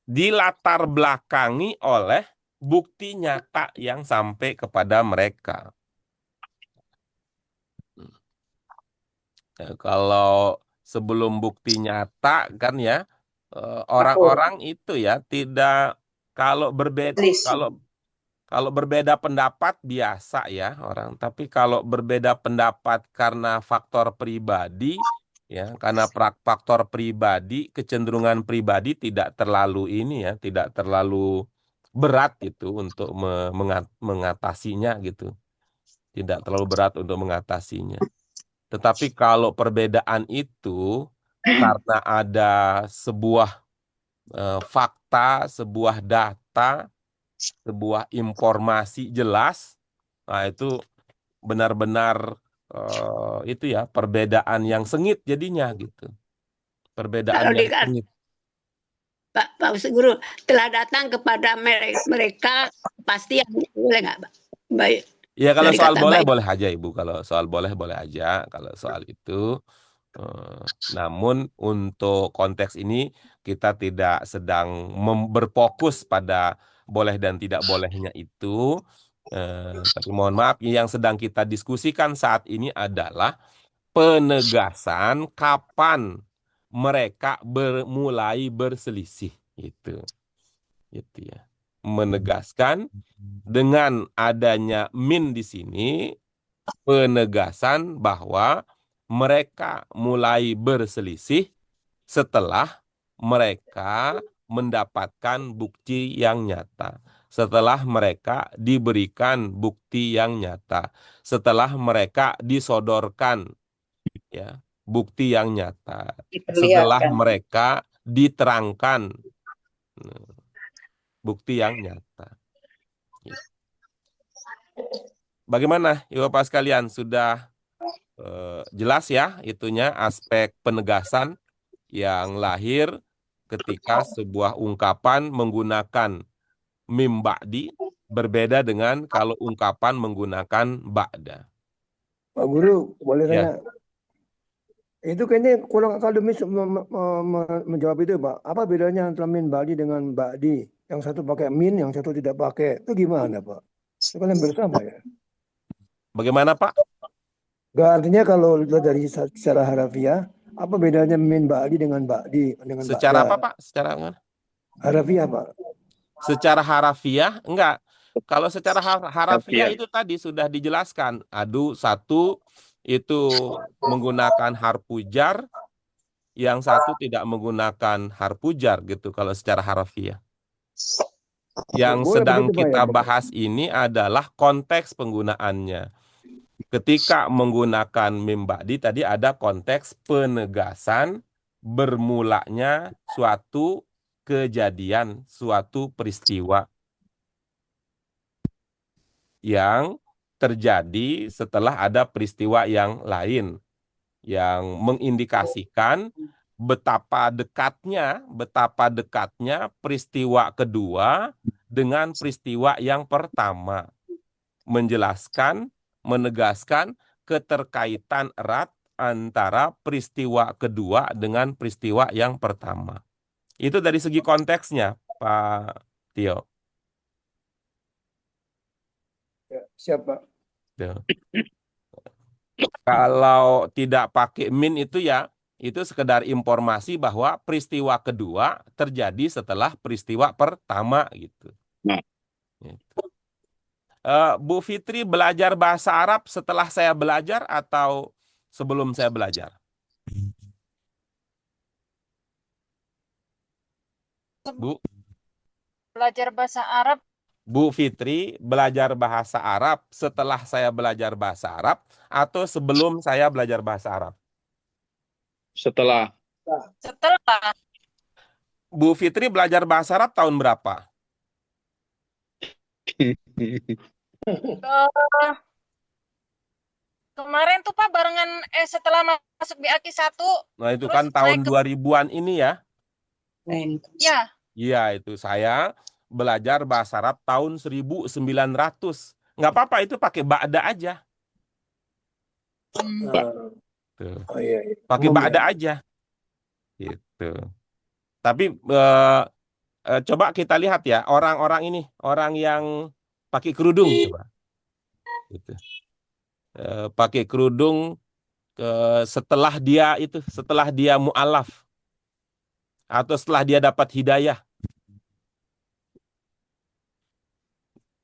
dilatar belakangi oleh bukti nyata yang sampai kepada mereka. Kalau sebelum bukti nyata kan ya, orang-orang itu ya tidak kalau berbeda pendapat biasa ya orang, tapi kalau berbeda pendapat karena faktor pribadi ya, karena faktor pribadi, kecenderungan pribadi tidak terlalu ini ya, tidak terlalu berat itu untuk mengatasinya gitu, tidak terlalu berat untuk mengatasinya. Tetapi kalau perbedaan itu karena ada sebuah fakta, sebuah data, sebuah informasi jelas, nah itu benar-benar itu ya perbedaan yang sengit jadinya gitu. Perbedaan Kalau yang dikatakan sengit. Pak Guru telah datang kepada mereka pasti yang boleh nggak, Pak? Baik. Ya kalau Dari soal kata boleh baik. boleh aja Ibu. Kalau soal boleh boleh aja. Kalau soal itu, namun untuk konteks ini kita tidak sedang berfokus pada boleh dan tidak bolehnya itu. Tapi mohon maaf, yang sedang kita diskusikan saat ini adalah penegasan kapan mereka mulai berselisih itu ya, menegaskan dengan adanya min di sini penegasan bahwa mereka mulai berselisih setelah mereka mendapatkan bukti yang nyata, setelah mereka diberikan bukti yang nyata, setelah mereka disodorkan ya bukti yang nyata, setelah Diperlihatkan. mereka diterangkan bukti yang nyata. Bagaimana Ibu Bapak sekalian, sudah jelas ya itunya aspek penegasan yang lahir ketika sebuah ungkapan menggunakan mim ba'di berbeda dengan kalau ungkapan menggunakan ba'da. Pak Guru, boleh Ya. tanya? Itu kayaknya kurang akademis menjawab itu, Pak. Apa bedanya antara min ba'di dengan ba'di? Yang satu pakai min, yang satu tidak pakai. Itu gimana, Pak? Itu kan hampir sama ya? Bagaimana Pak? Nggak, artinya kalau dari secara harafiah, apa bedanya min ba'di dengan ba'di? Dengan Secara ba'da? apa Pak? Secara mana? Harafiah, Pak. Secara harafiah enggak. Kalau secara harafiah Harafiah. itu tadi sudah dijelaskan. Satu itu menggunakan harfu jar, yang satu tidak menggunakan harfu jar gitu kalau secara harafiah. Yang Boleh sedang begitu, Pak, kita ya? bahas ini adalah konteks penggunaannya. Ketika menggunakan mim ba'di tadi ada konteks penegasan bermulanya suatu kejadian, suatu peristiwa yang terjadi setelah ada peristiwa yang lain yang mengindikasikan betapa dekatnya peristiwa kedua dengan peristiwa yang pertama, menjelaskan, menegaskan keterkaitan erat antara peristiwa kedua dengan peristiwa yang pertama. Itu dari segi konteksnya, Pak Tio. Ya, siap, Pak. Tuh. Kalau tidak pakai min itu ya, itu sekedar informasi bahwa peristiwa kedua terjadi setelah peristiwa pertama gitu. Nah. Gitu. Bu Fitri belajar bahasa Arab setelah saya belajar atau sebelum saya belajar? Bu? Belajar bahasa Arab. Bu Fitri belajar bahasa Arab setelah saya belajar bahasa Arab atau sebelum saya belajar bahasa Arab? Setelah. Setelah. Bu Fitri belajar bahasa Arab tahun berapa? Kemarin tuh Pak barengan setelah masuk BAKI 1. Nah itu terus kan tahun naik ke 2000-an ini ya. Ya, Iya itu saya belajar bahasa Arab tahun 1900. Nggak apa-apa itu pakai ba'da aja. Tuh. Oh, iya, iya. Pakai Umum, ba'da ya. aja. Gitu. Tapi coba kita lihat ya orang-orang ini, orang yang pakai kerudung coba. Gitu. Pakai kerudung setelah dia mu'alaf atau setelah dia dapat hidayah.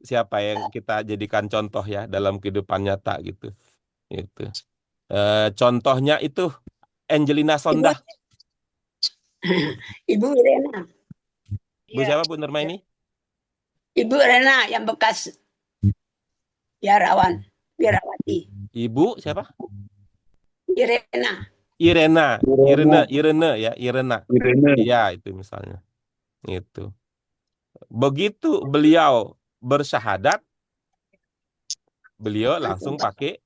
Siapa yang kita jadikan contoh ya dalam kehidupan nyata gitu. Contohnya itu Angelina Ibu, Sondah. Ibu Rena, Bu Iya. siapa Bu Nurmaini? Ibu Rena yang bekas biarawan, biarawati. Ibu siapa? Irena, Irena ya, Irena. Irene. Iya, itu misalnya. Itu. Begitu beliau bersyahadat, beliau langsung pakai.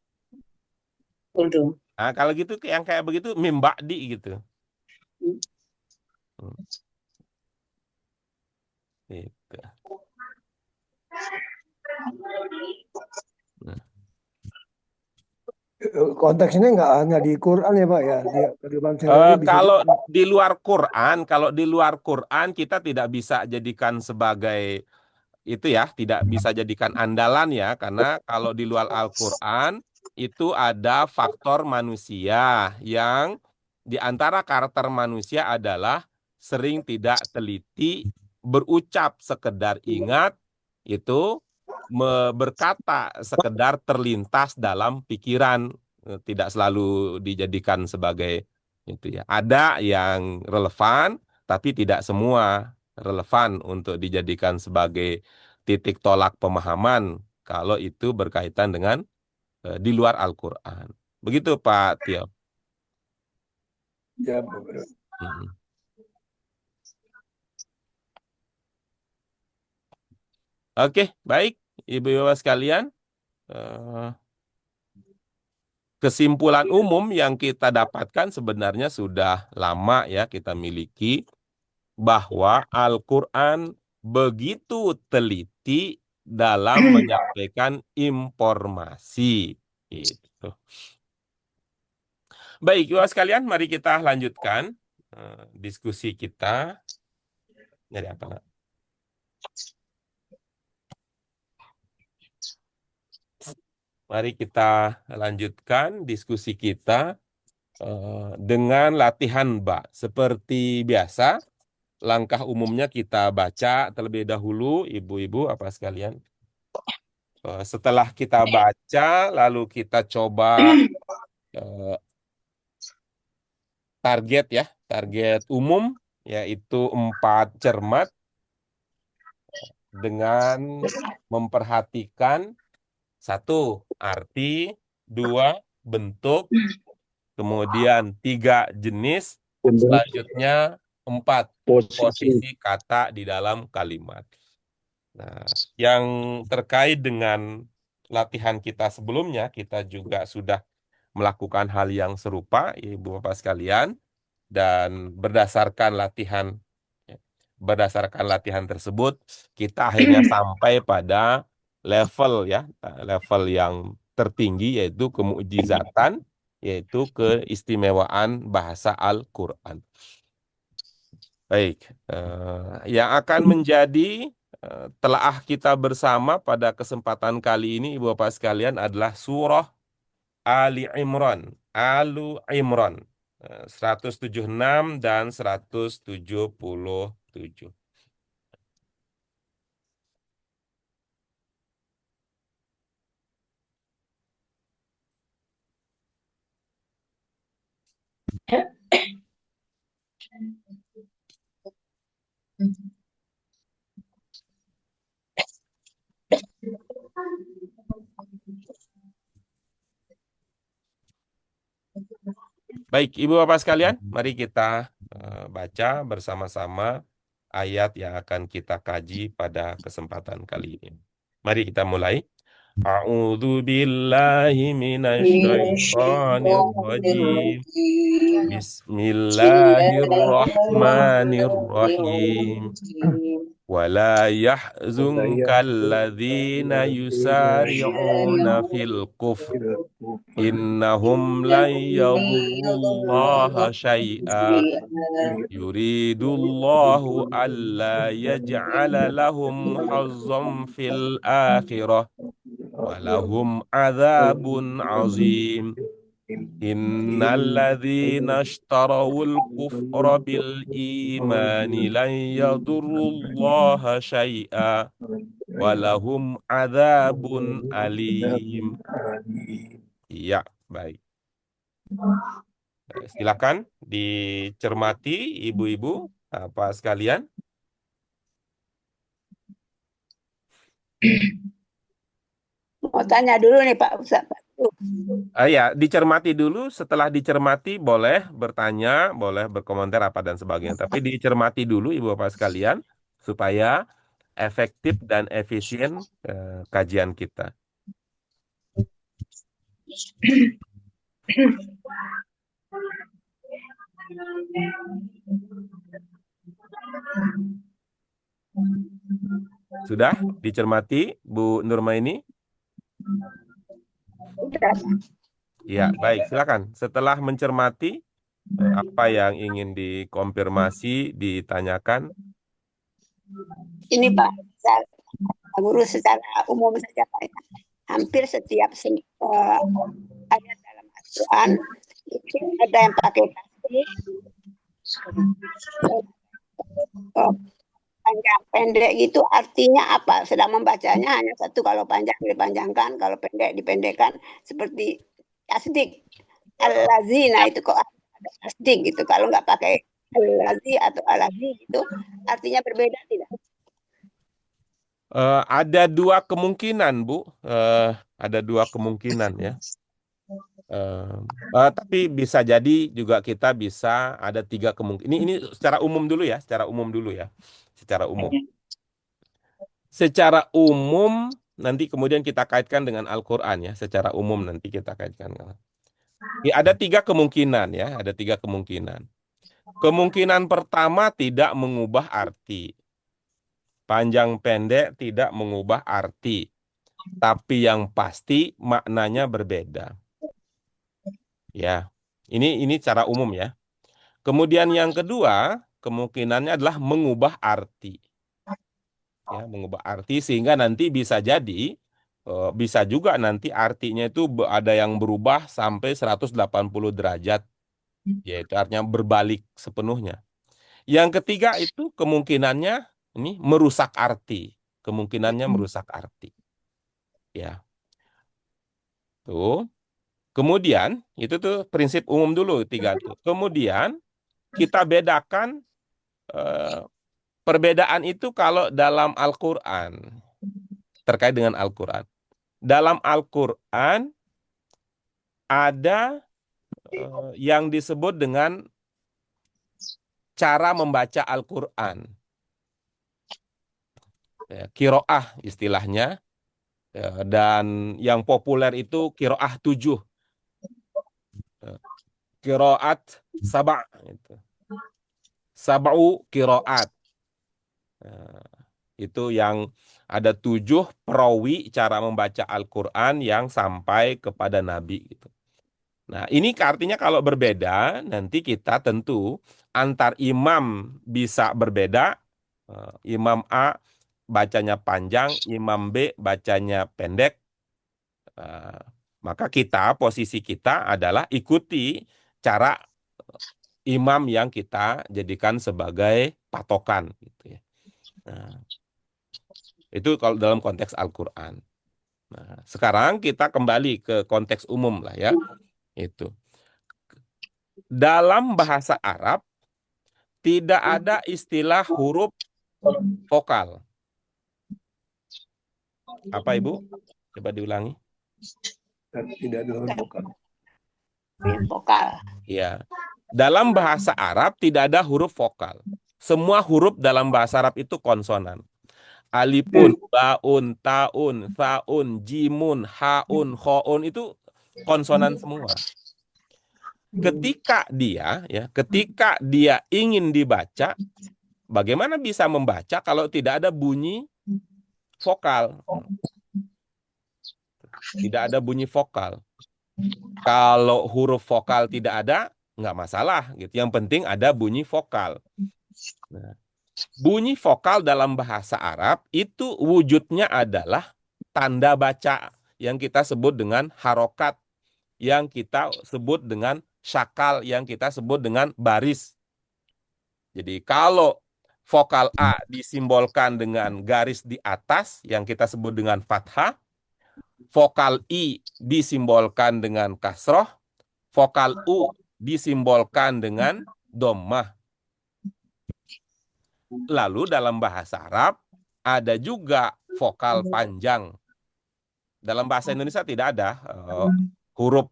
Waduh. Nah, kalau gitu yang kayak begitu mim ba'di gitu. Hmm. Gitu. Nah. Konteksnya nggak hanya di Quran ya Pak ya, di kehidupan sehari-hari bisa Kalau juga. di luar Quran kita tidak bisa jadikan sebagai itu ya, tidak bisa jadikan andalan ya, karena kalau di luar Al-Quran itu ada faktor manusia yang di antara karakter manusia adalah sering tidak teliti, berucap sekedar ingat, itu berkata sekedar terlintas dalam pikiran, tidak selalu dijadikan sebagai itu ya. Ada yang relevan, tapi tidak semua relevan untuk dijadikan sebagai titik tolak pemahaman kalau itu berkaitan dengan di luar Al-Quran. Begitu Pak Tio. Ya, Mm-mm. Oke, baik Ibu-Ibu sekalian. Kesimpulan umum yang kita dapatkan sebenarnya sudah lama ya kita miliki, bahwa Al-Quran begitu teliti dalam menyampaikan informasi. Gitu. Baik, Ibu sekalian, mari kita lanjutkan diskusi kita. Jadi apa? Nak? Mari kita lanjutkan diskusi kita dengan latihan Ba. Seperti biasa, langkah umumnya kita baca terlebih dahulu, Ibu-Ibu apa sekalian. Setelah kita baca, lalu kita coba target umum, yaitu 4 cermat dengan memperhatikan 1 arti, 2 bentuk, kemudian 3 jenis, selanjutnya 4 posisi kata di dalam kalimat. Nah, yang terkait dengan latihan kita sebelumnya, kita juga sudah melakukan hal yang serupa, Ibu Bapak sekalian, dan berdasarkan latihan tersebut, kita akhirnya sampai pada level yang tertinggi, yaitu kemukjizatan, yaitu keistimewaan bahasa Al-Quran. Baik, yang akan menjadi telaah kita bersama pada kesempatan kali ini, Ibu Bapak sekalian, adalah surah Alu Imran 176 dan 177. Baik, Ibu Bapak sekalian, mari kita baca bersama-sama ayat yang akan kita kaji pada kesempatan kali ini. Mari kita mulai. A'udzu billahi minasyaitonir rajim. Bismillahirrahmanirrahim. Wala yahzunka alladhina yusari'una fil kufr. Innahum lan yadurrullaha syai'a. Yuridullahu alla yaj'ala lahum hazzan fil akhirah. Walahum adzabun azim. Innalladzina ishtarawul kufra bil imani lan yadurrullaha syai'a. Walahum adzabun alim. Iya, baik. Silakan dicermati ibu-ibu apa sekalian. Mau tanya dulu nih Pak Ustadz. Ya, dicermati dulu. Setelah dicermati boleh bertanya, boleh berkomentar apa dan sebagainya. Tapi dicermati dulu ibu bapak sekalian supaya efektif dan efisien kajian kita. Sudah dicermati Bu Nurmaini? Ya, baik, silakan. Setelah mencermati apa yang ingin dikonfirmasi, ditanyakan. Ini Pak Guru secara umum saja Pak. Hampir setiap ayat dalam Al-Quran itu ada yang pakai tasbih, panjang pendek gitu artinya apa? Sedang membacanya hanya satu, kalau panjang dipanjangkan, kalau pendek dipendekkan, seperti tasdik. Al-lazina itu kok ada tasdik gitu. Kalau nggak pakai al-lazi atau al-lazi itu artinya berbeda tidak? Ada dua kemungkinan, Bu. Ada dua kemungkinan ya. Tapi bisa jadi juga kita bisa ada tiga kemungkinan. Ini secara umum dulu ya, secara umum dulu ya, secara umum. Secara umum nanti kemudian kita kaitkan dengan Al-Quran ya, secara umum nanti kita kaitkan. Ya, ada tiga kemungkinan ya, ada tiga kemungkinan. Kemungkinan pertama tidak mengubah arti. Panjang pendek tidak mengubah arti. Tapi yang pasti maknanya berbeda. Ya, ini secara umum ya. Kemudian yang kedua, kemungkinannya adalah mengubah arti. Ya, mengubah arti sehingga nanti bisa jadi, bisa juga nanti artinya itu ada yang berubah sampai 180 derajat. Yaitu artinya berbalik sepenuhnya. Yang ketiga itu kemungkinannya ini merusak arti. Kemungkinannya merusak arti. Ya. Tuh. Kemudian, itu tuh prinsip umum dulu, tiga tuh. Kemudian, kita bedakan perbedaan itu kalau dalam Al-Quran. Terkait dengan Al-Quran. Dalam Al-Quran, ada yang disebut dengan cara membaca Al-Quran. Ya, kiroah istilahnya. Ya, dan yang populer itu kiroah 7. Kiroat sab'a. Sab'u kiroat. Itu yang ada 7 perawi cara membaca Al-Quran yang sampai kepada Nabi. Gitu. Nah, ini artinya kalau berbeda, nanti kita tentu antar imam bisa berbeda. Imam A bacanya panjang, imam B bacanya pendek. Maka posisi kita adalah ikuti cara imam yang kita jadikan sebagai patokan. Gitu ya. Nah, itu kalau dalam konteks Al-Quran. Nah, sekarang kita kembali ke konteks umum lah ya. Itu. Dalam bahasa Arab tidak ada istilah huruf vokal. Apa Ibu? Coba diulangi. Tidak ada huruf vokal. Vokal. Ya. Dalam bahasa Arab tidak ada huruf vokal. Semua huruf dalam bahasa Arab itu konsonan. Alifun, baun, taun, thaun, jimun, haun, khoun itu konsonan semua. Ketika dia ingin dibaca, bagaimana bisa membaca kalau tidak ada bunyi vokal? Tidak ada bunyi vokal. Kalau huruf vokal tidak ada, nggak masalah. Gitu. Yang penting ada bunyi vokal. Nah, bunyi vokal dalam bahasa Arab itu wujudnya adalah tanda baca yang kita sebut dengan harokat, yang kita sebut dengan syakal, yang kita sebut dengan baris. Jadi kalau vokal A disimbolkan dengan garis di atas yang kita sebut dengan fathah, vokal I disimbolkan dengan kasroh, vokal U disimbolkan dengan dhammah. Lalu dalam bahasa Arab ada juga vokal panjang. Dalam bahasa Indonesia tidak ada huruf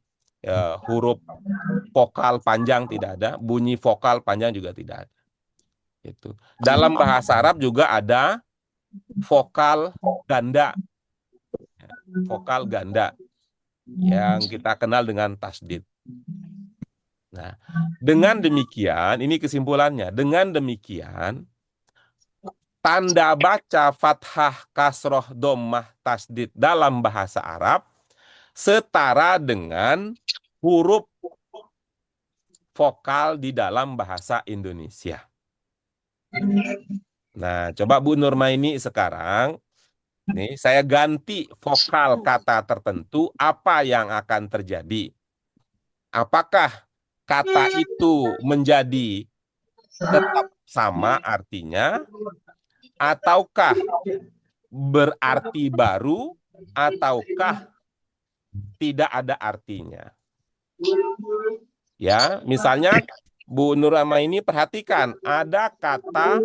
vokal panjang, tidak ada, bunyi vokal panjang juga tidak ada. Itu. Dalam bahasa Arab juga ada vokal ganda. Vokal ganda yang kita kenal dengan tasdid. Nah, dengan demikian, ini kesimpulannya. Dengan demikian, tanda baca fathah, kasroh, dhammah, tasdid dalam bahasa Arab setara dengan huruf vokal di dalam bahasa Indonesia. Nah, coba Bu Nurmaini sekarang, nih saya ganti vokal kata tertentu, apa yang akan terjadi? Apakah kata itu menjadi tetap sama artinya, ataukah berarti baru, ataukah tidak ada artinya? Ya, misalnya Bu Nurama ini perhatikan, ada kata,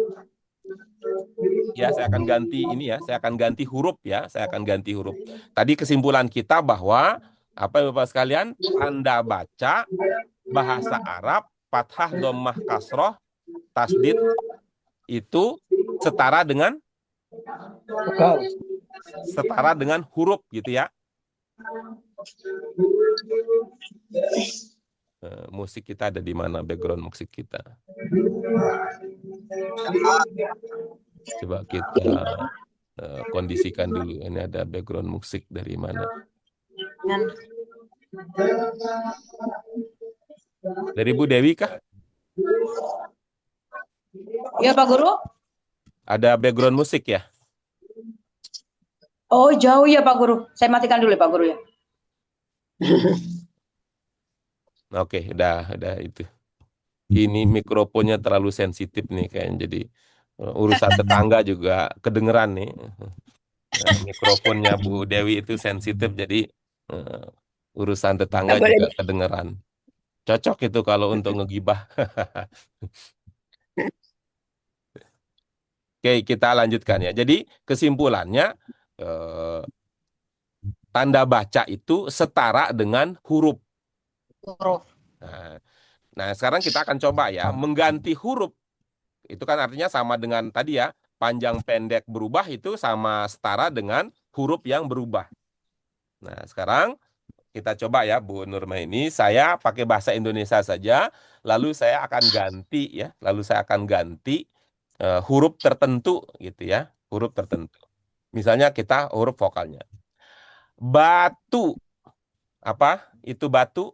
ya saya akan ganti ini ya, saya akan ganti huruf ya, saya akan ganti huruf. Tadi kesimpulan kita bahwa, apa Bapak sekalian, tanda baca bahasa Arab, fathah, dhammah, kasroh, tasdid, itu setara dengan huruf gitu ya. Musik kita ada di mana, background musik kita? Coba kita kondisikan dulu. Ini ada background musik dari mana? Dari Bu Dewi kah? Ya Pak Guru. Ada background musik ya? Oh jauh ya Pak Guru. Saya matikan dulu ya Pak Guru ya. Oke, udah itu. Ini mikrofonnya terlalu sensitif nih kayaknya, jadi urusan tetangga juga kedengeran nih. Mikrofonnya Bu Dewi itu sensitif, jadi urusan tetangga juga kedengeran. Cocok itu kalau untuk ngegibah. Oke, kita lanjutkan ya. Jadi kesimpulannya, tanda baca itu setara dengan huruf. Nah, sekarang kita akan coba ya, mengganti huruf. Itu kan artinya sama dengan tadi ya, panjang pendek berubah itu sama setara dengan huruf yang berubah. Nah, sekarang kita coba ya Bu Nurmaini, saya pakai bahasa Indonesia saja, lalu saya akan ganti ya, huruf tertentu gitu ya, huruf tertentu. Misalnya kita huruf vokalnya. Batu. Apa itu batu?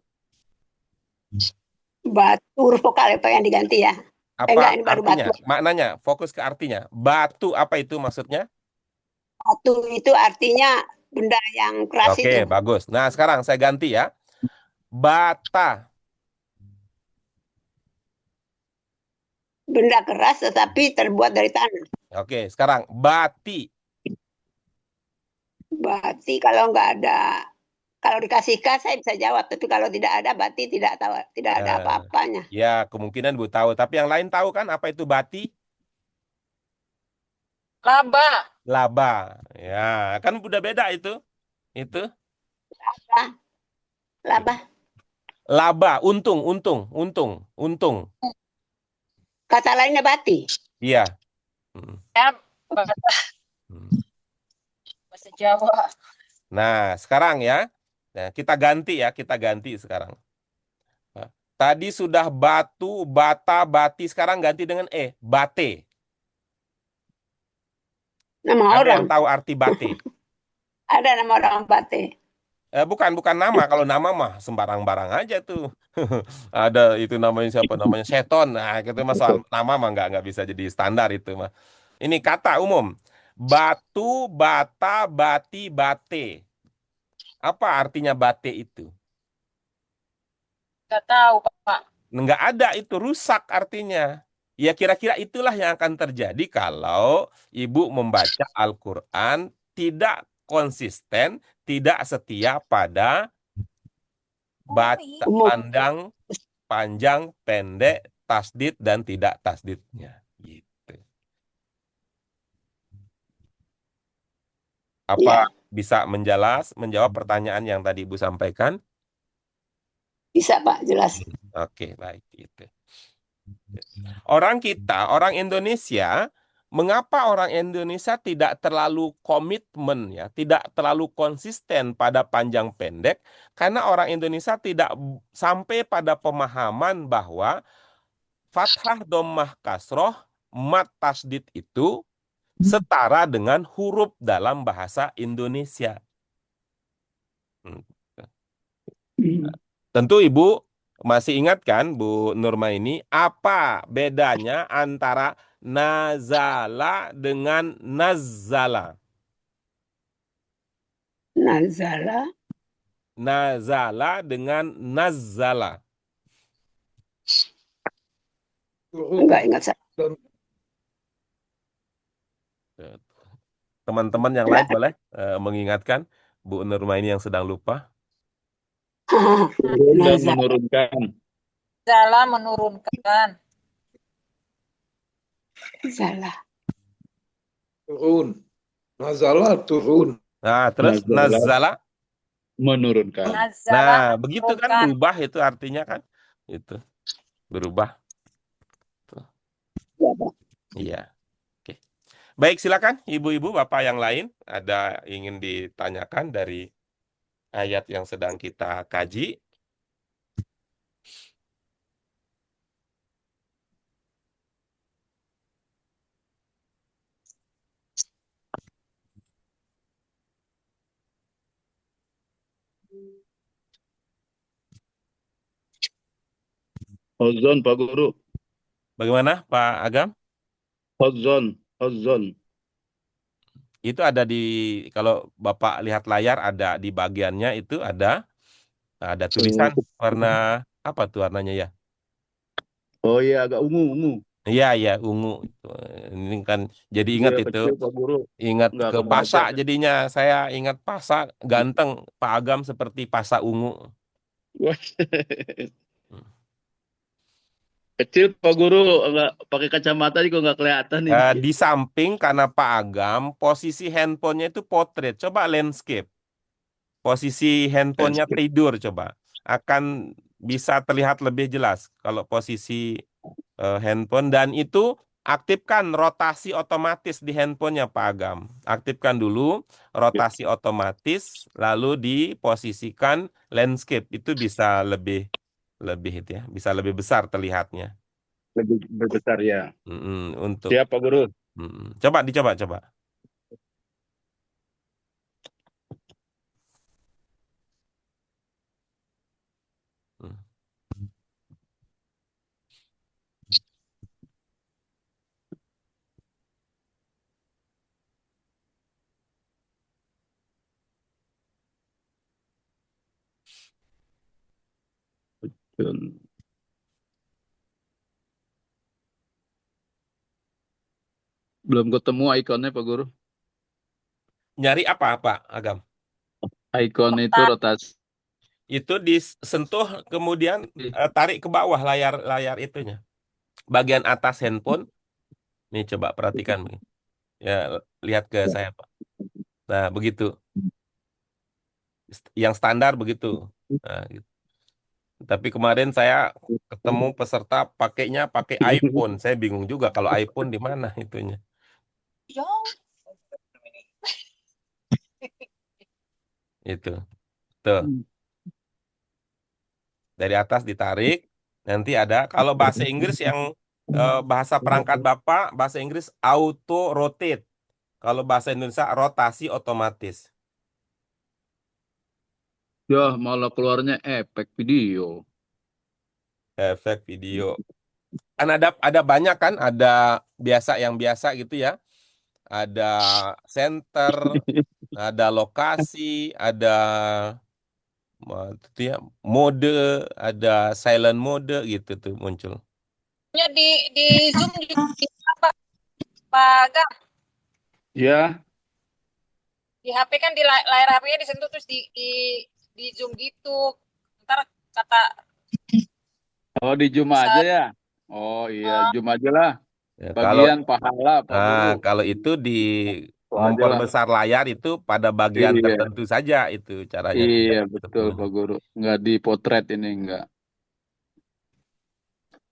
Batu huruf vokal apa yang diganti ya? Apa Enggak, ini baru artinya? batu. Maknanya, fokus ke artinya. Batu apa itu maksudnya? Batu itu artinya benda yang keras Oke, itu. bagus. Nah, sekarang saya ganti ya. Bata. Benda keras tetapi terbuat dari tanah. Oke, sekarang bati. Bati kalau nggak ada, kalau dikasih K saya bisa jawab, tapi kalau tidak ada bati tidak tahu, tidak ada apa-apanya. Ya, kemungkinan Bu tahu, tapi yang lain tahu kan apa itu bati? Laba. Laba. Ya, kan udah beda itu. Itu. Laba. Laba, untung. Kata lainnya bati. Iya. Ya, bahasa Jawa. Nah, sekarang ya. Nah, kita ganti sekarang. Nah, tadi sudah batu, bata, bati, sekarang ganti dengan bate. Nama Ada orang. yang tahu arti bate? Ada nama orang bate. Bukan nama. Kalau nama mah sembarang barang aja tuh. Ada itu namanya siapa? Namanya seton. Nah, itu mah soal nama mah nggak bisa jadi standar itu mah. Ini kata umum. Batu, bata, bati, bate. Apa artinya bate itu? Nggak tahu, Pak. Nggak ada, itu rusak artinya. Ya kira-kira itulah yang akan terjadi kalau Ibu membaca Al-Quran tidak konsisten, tidak setia pada pandang panjang, pendek, tasdid dan tidak tasdidnya. Gitu. Apa Ya, bisa menjawab pertanyaan yang tadi Ibu sampaikan? bisa Pak, jelas. Oke, baik. Gitu. Orang Indonesia, mengapa orang Indonesia tidak terlalu komitmen ya, tidak terlalu konsisten pada panjang pendek? Karena orang Indonesia tidak sampai pada pemahaman bahwa fathah, dhammah, kasroh, mat, tasdid itu setara dengan huruf dalam bahasa Indonesia. Hmm. Tentu Ibu masih ingat kan, Bu Nurmaini, apa bedanya antara nazala dengan nazzala? Nazala, Nazala dengan nazzala. Turun. enggak ingat saya. Dan Teman-teman yang lain boleh mengingatkan Bu Nurmaini yang sedang lupa. Turun dan Nazala, menurunkan. Zala menurunkan. Nazala. turun. Nazala turun. Nah, terus Nazala nazzala. menurunkan. Nazala Nah, begitu kan menurunkan. berubah itu artinya kan? Itu berubah. Tuh. Ya, Pak. Iya. Oke. Baik, silakan ibu-ibu, bapak yang lain ada ingin ditanyakan dari ayat yang sedang kita kaji. Hozon Pak Guru. Bagaimana Pak Agam? Hozon. Itu ada di, kalau bapak lihat layar ada di bagiannya itu ada tulisan warna apa tuh warnanya ya? Oh iya, agak ungu. Iya, iya, ungu. Ini kan jadi ingat Dia itu, kecil Pak Guru, ingat nggak ke kebaca. Pasa jadinya saya ingat Pasa ganteng, Pak Agam seperti Pasa ungu. Wah, Hmm. kecil Pak Guru, nggak pakai kacamata juga nggak kelihatan ini. Di samping karena Pak Agam posisi handphonenya itu portrait, coba landscape. Posisi handphonenya tidur coba, akan bisa terlihat lebih jelas kalau posisi handphone, dan itu aktifkan rotasi otomatis di handphonenya Pak Agam. Aktifkan dulu rotasi otomatis, lalu diposisikan landscape, itu bisa lebih lebih itu ya, bisa lebih besar terlihatnya. Lebih besar ya. Untuk Siap Pak Guru. coba dicoba. Mm. Belum ketemu ikonnya Pak Guru. Nyari apa Pak Agam? Ikon itu rotasi. Itu disentuh kemudian tarik ke bawah layar itunya. Bagian atas handphone. Nih coba perhatikan. Ya, lihat ke saya Pak. Nah, begitu. Yang standar begitu. Nah, gitu. Tapi kemarin saya ketemu peserta pakainya pakai iPhone. Saya bingung juga kalau iPhone di mana itunya. Yo. Itu. Tuh. Dari atas ditarik. Nanti ada, kalau bahasa Inggris yang bahasa perangkat Bapak, bahasa Inggris auto rotate. Kalau bahasa Indonesia rotasi otomatis. Ya, malah keluarnya efek video. Efek video. Kan ada banyak kan, ada yang biasa gitu ya. Ada center, ada lokasi, ada itu ya, mode, ada silent mode gitu tuh muncul. Di Zoom juga bisa, Pak Agam. Ya, Di HP kan di layar HP-nya disentuh terus di Zoom gitu. Ntar kata Oh, di Juma aja Saat ya? Oh iya, Juma aja lah. Ya, Bagian pahala, Pak Guru. kalau itu di Itu aja lah. memperbesar layar itu pada bagian Iya, tertentu saja itu caranya iya tidak betul Pak sepenuhnya. Guru. Nggak dipotret ini, nggak.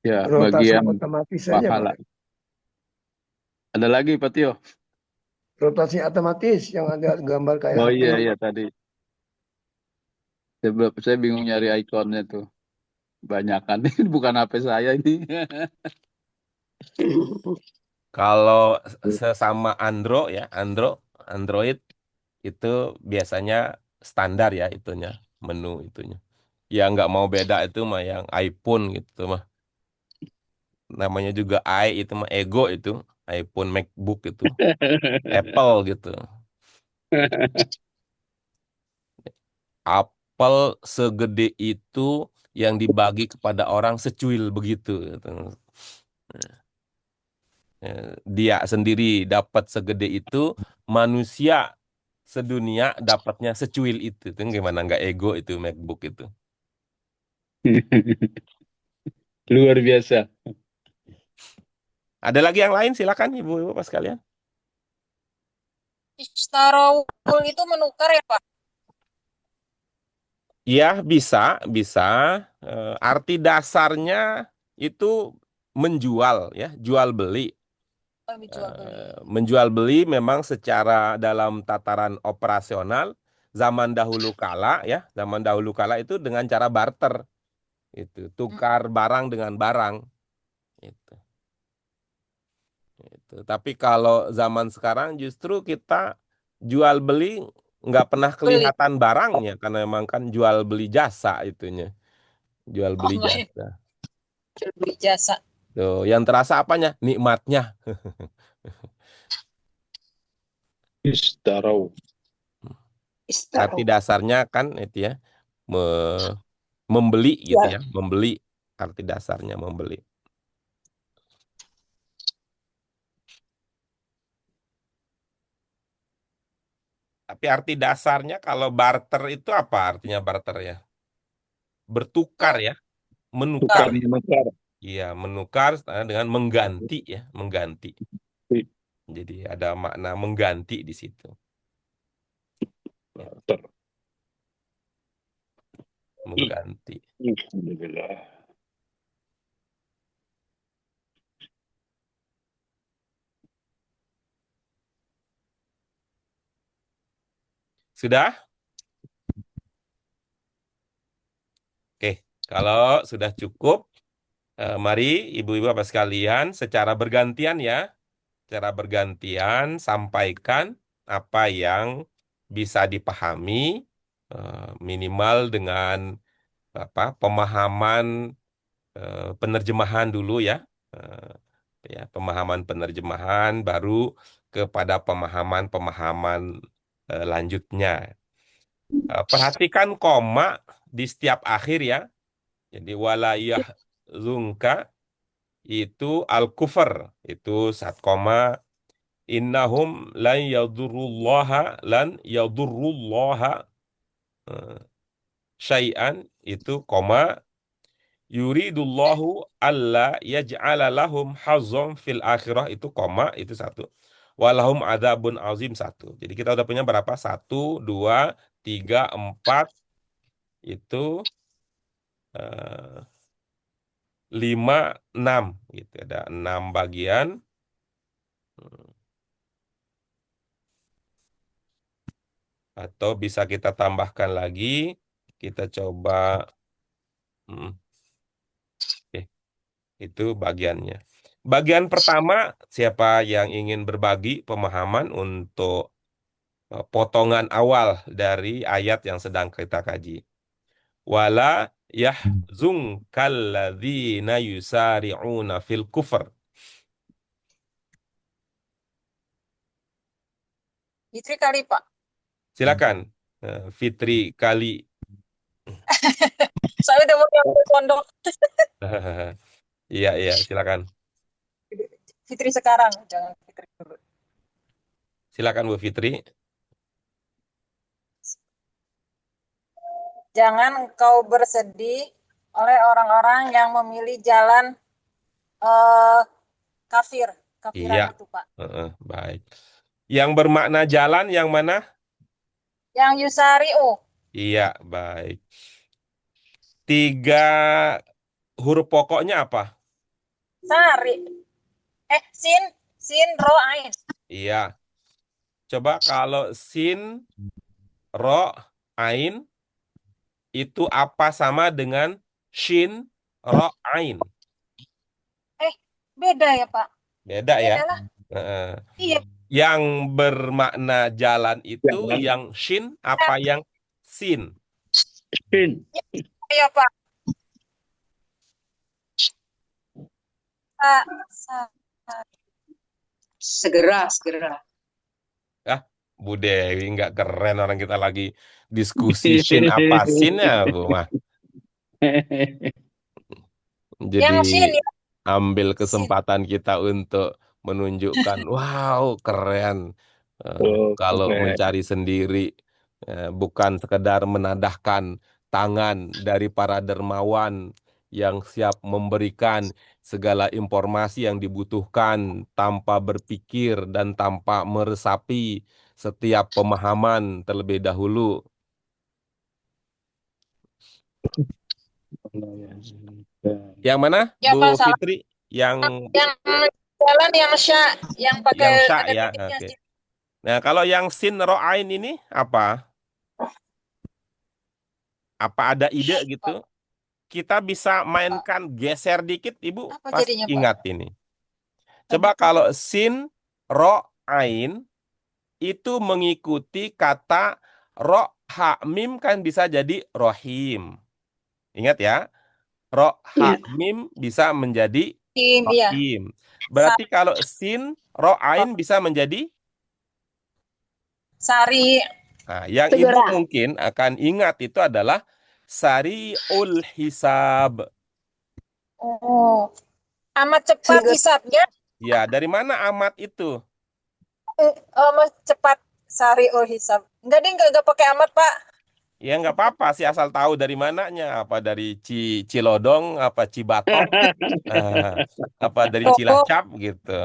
Ya, Rotasi bagian otomatis saja, pahala. Pak. Ada lagi, Pak Tio? Rotasi otomatis yang ada gambar kayak Oh HP. iya, iya tadi. Saya bingung nyari ikonnya tuh. Banyakan. Ini bukan HP saya ini. Kalau sesama Android itu biasanya standar ya itunya, menu itunya. Yang nggak mau beda itu mah yang iPhone gitu mah. Namanya juga itu mah ego itu, iPhone, MacBook itu, Apple gitu. Apel segede itu yang dibagi kepada orang secuil begitu, gitu. Dia sendiri dapat segede itu, manusia sedunia dapatnya secuil itu. Itu gimana nggak ego itu MacBook itu. Luar biasa. Ada lagi yang lain, silakan ibu-ibu pas kalian. Ishtarawul itu menukar ya Pak? Ya bisa, bisa. Arti dasarnya itu menjual ya, jual beli. Dijual beli. Menjual beli memang secara dalam tataran operasional zaman dahulu kala ya, zaman dahulu kala itu dengan cara barter. Itu tukar barang dengan barang. Itu. Tapi kalau zaman sekarang justru kita jual beli nggak pernah Beli. kelihatan barangnya karena memang kan jual beli jasa itunya. Jual beli Online. jasa. Jual beli jasa. Tuh, yang terasa apanya? Nikmatnya. Istarau. Arti dasarnya kan itu ya, membeli gitu ya, membeli, arti dasarnya membeli. Tapi arti dasarnya kalau barter itu apa artinya barter ya? Bertukar ya, menukar. Tukar menukar. Iya, menukar dengan mengganti ya, mengganti. Jadi ada makna mengganti di situ. Barter. Mengganti. Alhamdulillah. Sudah? Oke, kalau sudah cukup, mari ibu-ibu bapak sekalian secara bergantian ya, secara bergantian sampaikan apa yang bisa dipahami, minimal dengan pemahaman penerjemahan dulu ya. Ya, pemahaman penerjemahan baru kepada pemahaman-pemahaman lanjutnya. Perhatikan koma di setiap akhir ya. Jadi walayah zungka itu al-kufr itu saat koma innahum lan yadurullaha syai'an itu koma yuridullahu alla yaj'ala lahum hazzon fil akhirah itu koma itu satu. Walahum adzabun azim satu. Jadi kita udah punya berapa? 1, 2, 3, 4 itu 5, 6 gitu. Ada 6 bagian. Atau bisa kita tambahkan lagi. Kita coba itu bagiannya. Bagian pertama, siapa yang ingin berbagi pemahaman untuk potongan awal dari ayat yang sedang kita kaji. Wala yahzunkalladzina yusari'una fil kufr. Fitri kali Pak. Silakan, Fitri kali. Saya udah mau ke pondok. Iya, silakan. Fitri sekarang, jangan Fitri dulu. Silakan Bu Fitri. Jangan engkau bersedih oleh orang-orang yang memilih jalan eh, kafiran Iya. itu Pak. Baik. Yang bermakna jalan yang mana? Yang yusari'u, Iya, baik. 3 huruf pokoknya apa? sari, sin, ro, ain. Iya. Coba kalau sin, ro, ain itu apa sama dengan shin, ro, ain? Beda ya Pak? Beda ya? Beda lah. Heeh. Iya, Yang bermakna jalan itu Jalan. yang shin apa yang sin? Shin. iya Pak. Sa- Segera. Bu Dewi nggak keren, orang kita lagi diskusi shin apa sin ya Bu mah. Jadi Yang sin ya. ambil kesempatan kita untuk menunjukkan, wow keren. Kalau Keren. mencari sendiri, bukan sekedar menadahkan tangan dari para dermawan yang siap memberikan segala informasi yang dibutuhkan tanpa berpikir dan tanpa meresapi setiap pemahaman terlebih dahulu. Yang mana, Ya Bu Pak, salah. Fitri? Yang Yang jalan yang sya, yang pakai sya ada ya. titiknya. Oke. Nah, kalau yang sin ro ain ini apa? Apa ada ide gitu? Kita bisa mainkan geser dikit, Ibu Apa pasti jadinya Pak? ingat ini. Coba kalau sin ro ain itu mengikuti kata ro ha mim kan bisa jadi rohim. Ingat ya, ro ha Ya. mim bisa menjadi Iya. rohim. Berarti kalau sin ro ain bisa menjadi. Sari. Nah, yang Ibu Segera. mungkin akan ingat itu adalah sari'ul hisab. Oh, amat cepat Segera. hisabnya. Ya, dari mana amat itu? Cepat sari hisab. Enggak deh, enggak pakai amat Pak. Ya nggak apa-apa sih, asal tahu dari mananya. Apa dari Cilodong, apa Cibatok, apa dari Toko. Cilacap gitu.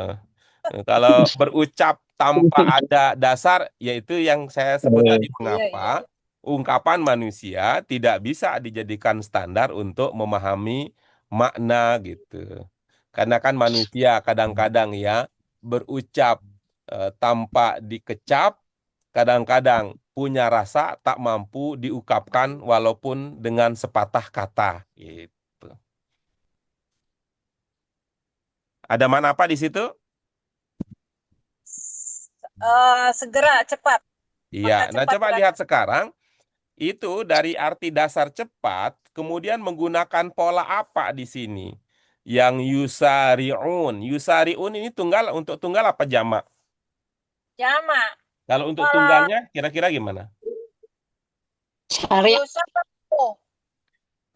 Kalau berucap tanpa ada dasar, yaitu yang saya sebut tadi Iya, mengapa ungkapan manusia tidak bisa dijadikan standar untuk memahami makna gitu. Karena kan manusia kadang-kadang ya berucap tanpa dikecap, kadang-kadang punya rasa tak mampu diungkapkan walaupun dengan sepatah kata gitu. Ada mana apa di situ? Segera, cepat. Iya, Maka nah cepat coba berarti. lihat sekarang, itu dari arti dasar cepat, kemudian menggunakan pola apa di sini? Yang yusari'un. Yusari'un ini tunggal, untuk tunggal apa jamak? Jamak. Kalau untuk Kalau tunggalnya kira-kira gimana? Sari. yusari'u.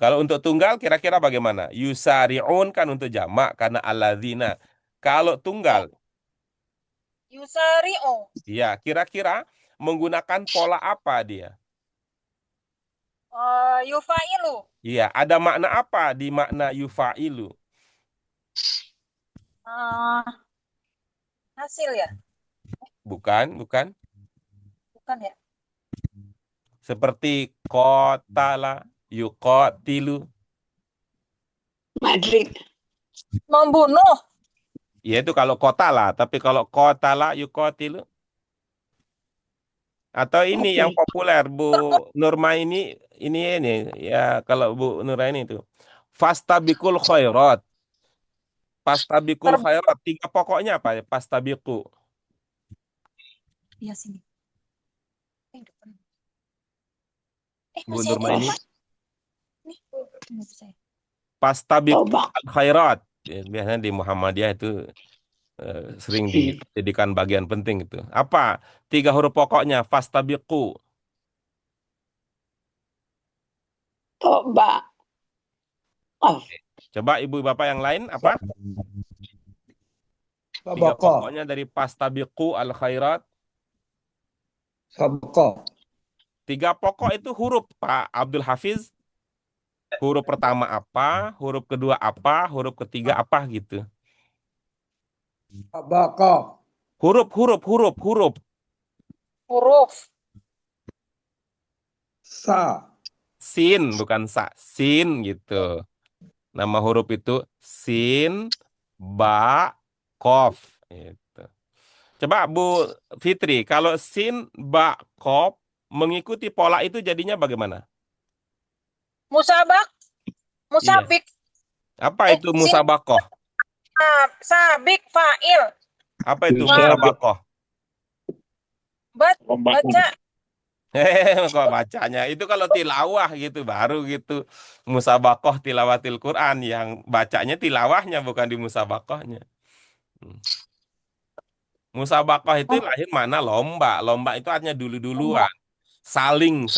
Kalau untuk tunggal kira-kira bagaimana? Yusari'un kan untuk jamak karena alladzina. Kalau tunggal, Yusari'u. ya kira-kira menggunakan pola apa dia? Yufailu. Iya, ada makna apa di makna yufa'ilu? Hasil ya? Bukan, bukan. Bukan ya? Seperti qatala, yuqatilu. Madrid. Membunuh. Ya itu kalau kota lah, tapi kalau qatala yuqatilu. Atau ini yang Oke. populer Bu Nurma ini ya, kalau Bu Nurma ini itu fastabikul khairat. Fastabikul khairat, 3 pokoknya apa ya? Fastabiku. Iya sini. Depan. Bu Masih Nurma ada ini Pak. Nih, nggak bisa ya. fastabikul Coba. khairat. Ya, biasanya di Muhammadiyah itu sering dijadikan bagian penting itu. Apa? 3 huruf pokoknya fastabiku. Coba. Oh, Coba Ibu Bapak yang lain apa? 3 Sabaqah. pokoknya dari fastabiqu al khairat. Sabaqah. 3 pokok itu huruf Pak Abdul Hafiz. huruf pertama apa, huruf kedua apa, huruf ketiga apa gitu. Sabaqah. Huruf. Huruf. Sa. Sin bukan sa, sin gitu. Nama huruf itu sin, ba, kof. Gitu. Coba Bu Fitri, kalau sin, ba, kof mengikuti pola itu jadinya bagaimana? Musabak. Iya. Musabik. Apa itu musabakoh? Sabik fa'il. Apa itu Bisa musabakoh? Baca. Kok bacanya? Itu kalau tilawah gitu, baru gitu. Musabakoh tilawatil Quran. Yang bacanya tilawahnya, bukan di musabakohnya. Hmm. Musabakoh itu Oh, lahir mana lomba. Lomba itu artinya dulu-duluan. Saling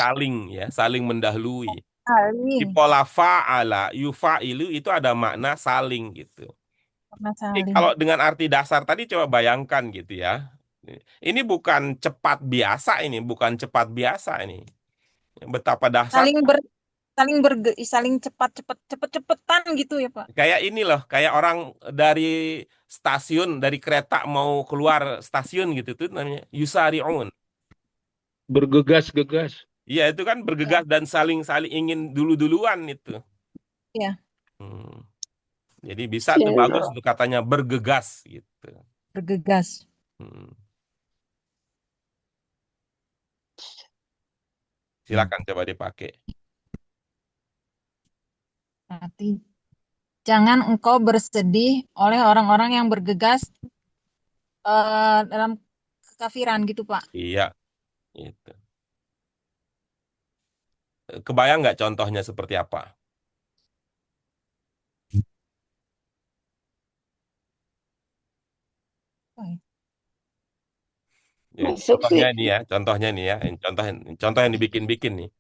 ya, saling mendahului. Di saling. pola fa'ala, yufa'ilu itu ada makna saling gitu. Karena Ini saling. kalau dengan arti dasar tadi coba bayangkan gitu ya. Ini bukan cepat biasa ini, bukan cepat biasa ini. Betapa dahsyat. Saling cepet-cepetan gitu ya, Pak. Kayak ini loh, kayak orang dari stasiun, dari kereta mau keluar stasiun gitu tuh namanya yusari'un. bergegas-gegas. Iya, itu kan bergegas Ya. dan saling-saling ingin dulu-duluan itu. Iya, Hmm. Jadi bisa tuh bagus tuh katanya bergegas gitu. bergegas. Hmm. Silakan coba dipakai. Berarti jangan engkau bersedih oleh orang-orang yang bergegas dalam kekafiran gitu, Pak. Iya, itu. Kebayang nggak contohnya seperti apa? Ya, Masuk sih. contohnya nih ya, contoh yang dibikin-bikin nih.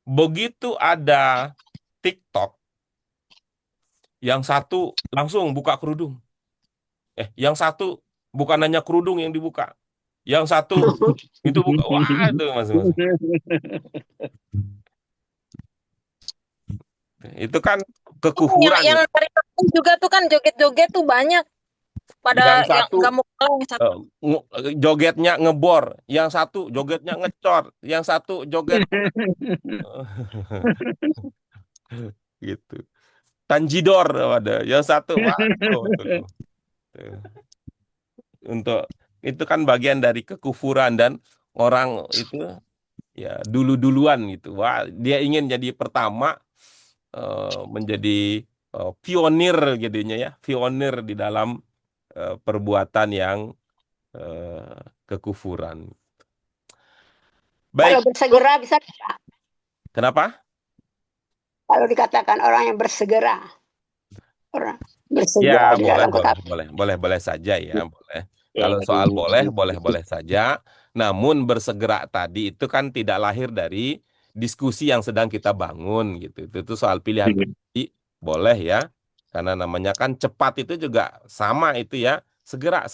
Begitu ada TikTok, yang satu langsung buka kerudung. Yang satu bukan hanya kerudung yang dibuka. Yang satu itu buka. Wah, itu mas. Itu kan kekufuran. Yang dari kampung juga tuh kan joget-joget tuh banyak. Yang Pada yang satu nggak mau kalah yang satu. jogetnya ngebor, yang satu jogetnya ngecor, yang satu joget gitu. Tanjidor ada, yang satu waduh tuh. Untuk itu kan bagian dari kekufuran dan orang itu ya dulu-duluan gitu. Wah, dia ingin jadi pertama menjadi pionir jadinya ya, pionir di dalam perbuatan yang kekufuran. Kalau Baik, bersegera bisa tidak? kenapa? Kalau dikatakan orang yang bersegera, orang bersegera Ya, di boleh, dalam kekafiran. boleh saja ya, boleh. Kalau soal boleh saja. Namun bersegera tadi itu kan tidak lahir dari diskusi yang sedang kita bangun gitu. Itu soal pilihan pribadi, boleh ya. Karena namanya kan cepat itu juga sama itu ya. Segera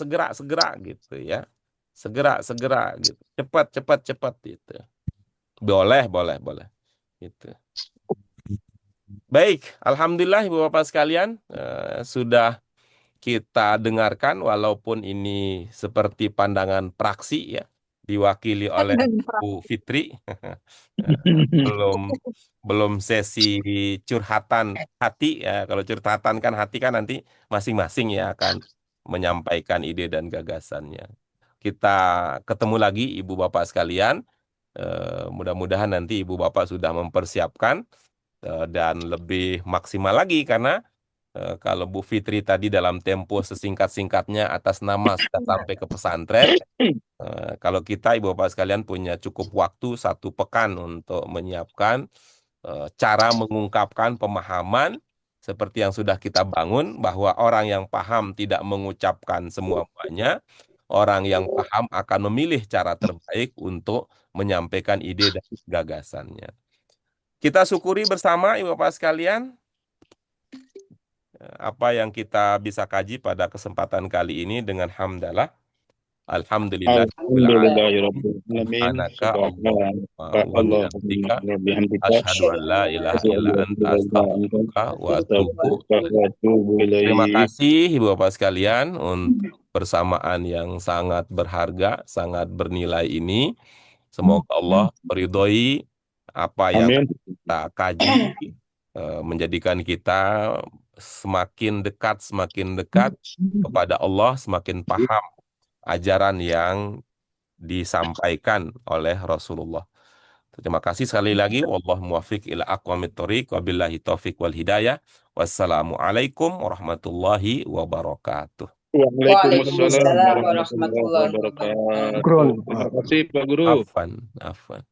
gitu ya. Segera gitu. Cepat gitu. Boleh gitu. Baik, alhamdulillah Ibu Bapak sekalian sudah kita dengarkan walaupun ini seperti pandangan praksi ya, diwakili oleh Bu Fitri. belum sesi curhatan hati ya. Kalau curhatan kan hati kan nanti masing-masing ya akan menyampaikan ide dan gagasannya. Kita ketemu lagi Ibu Bapak sekalian. Mudah-mudahan nanti Ibu Bapak sudah mempersiapkan dan lebih maksimal lagi karena kalau Bu Fitri tadi dalam tempo sesingkat-singkatnya atas nama sudah sampai ke pesantren, kalau kita Ibu Bapak sekalian punya cukup waktu 1 pekan untuk menyiapkan cara mengungkapkan pemahaman seperti yang sudah kita bangun bahwa orang yang paham tidak mengucapkan semua-muanya, orang yang paham akan memilih cara terbaik untuk menyampaikan ide dan gagasannya. Kita syukuri bersama Ibu Bapak sekalian apa yang kita bisa kaji pada kesempatan kali ini dengan hamdalah. Alhamdulillahirabbil alamin. Alhamdulillahirrahmanirrahim. Subhanaka Allahumma wa bihamdika Subhanallah bihamdika. asyhadu an la ilaha illa anta astaghfiruka wa atubu Terima Ilaih. kasih Ibu Bapak sekalian untuk bersamaan yang sangat berharga, sangat bernilai ini. Semoga Allah meridhoi apa yang Amin. kita kaji, menjadikan kita semakin dekat kepada Allah, semakin paham ajaran yang disampaikan oleh Rasulullah. Terima kasih sekali lagi. Wallahu muwaffiq ila aqwamit thoriq, wabillahi taufiq wal hidayah. Wassalamualaikum warahmatullahi wabarakatuh. Waalaikumsalam Waalaikumsalam warahmatullahi warahmatullahi wabarakatuh. wabarakatuh. Syukron. Terima kasih Pak Guru. Afwan.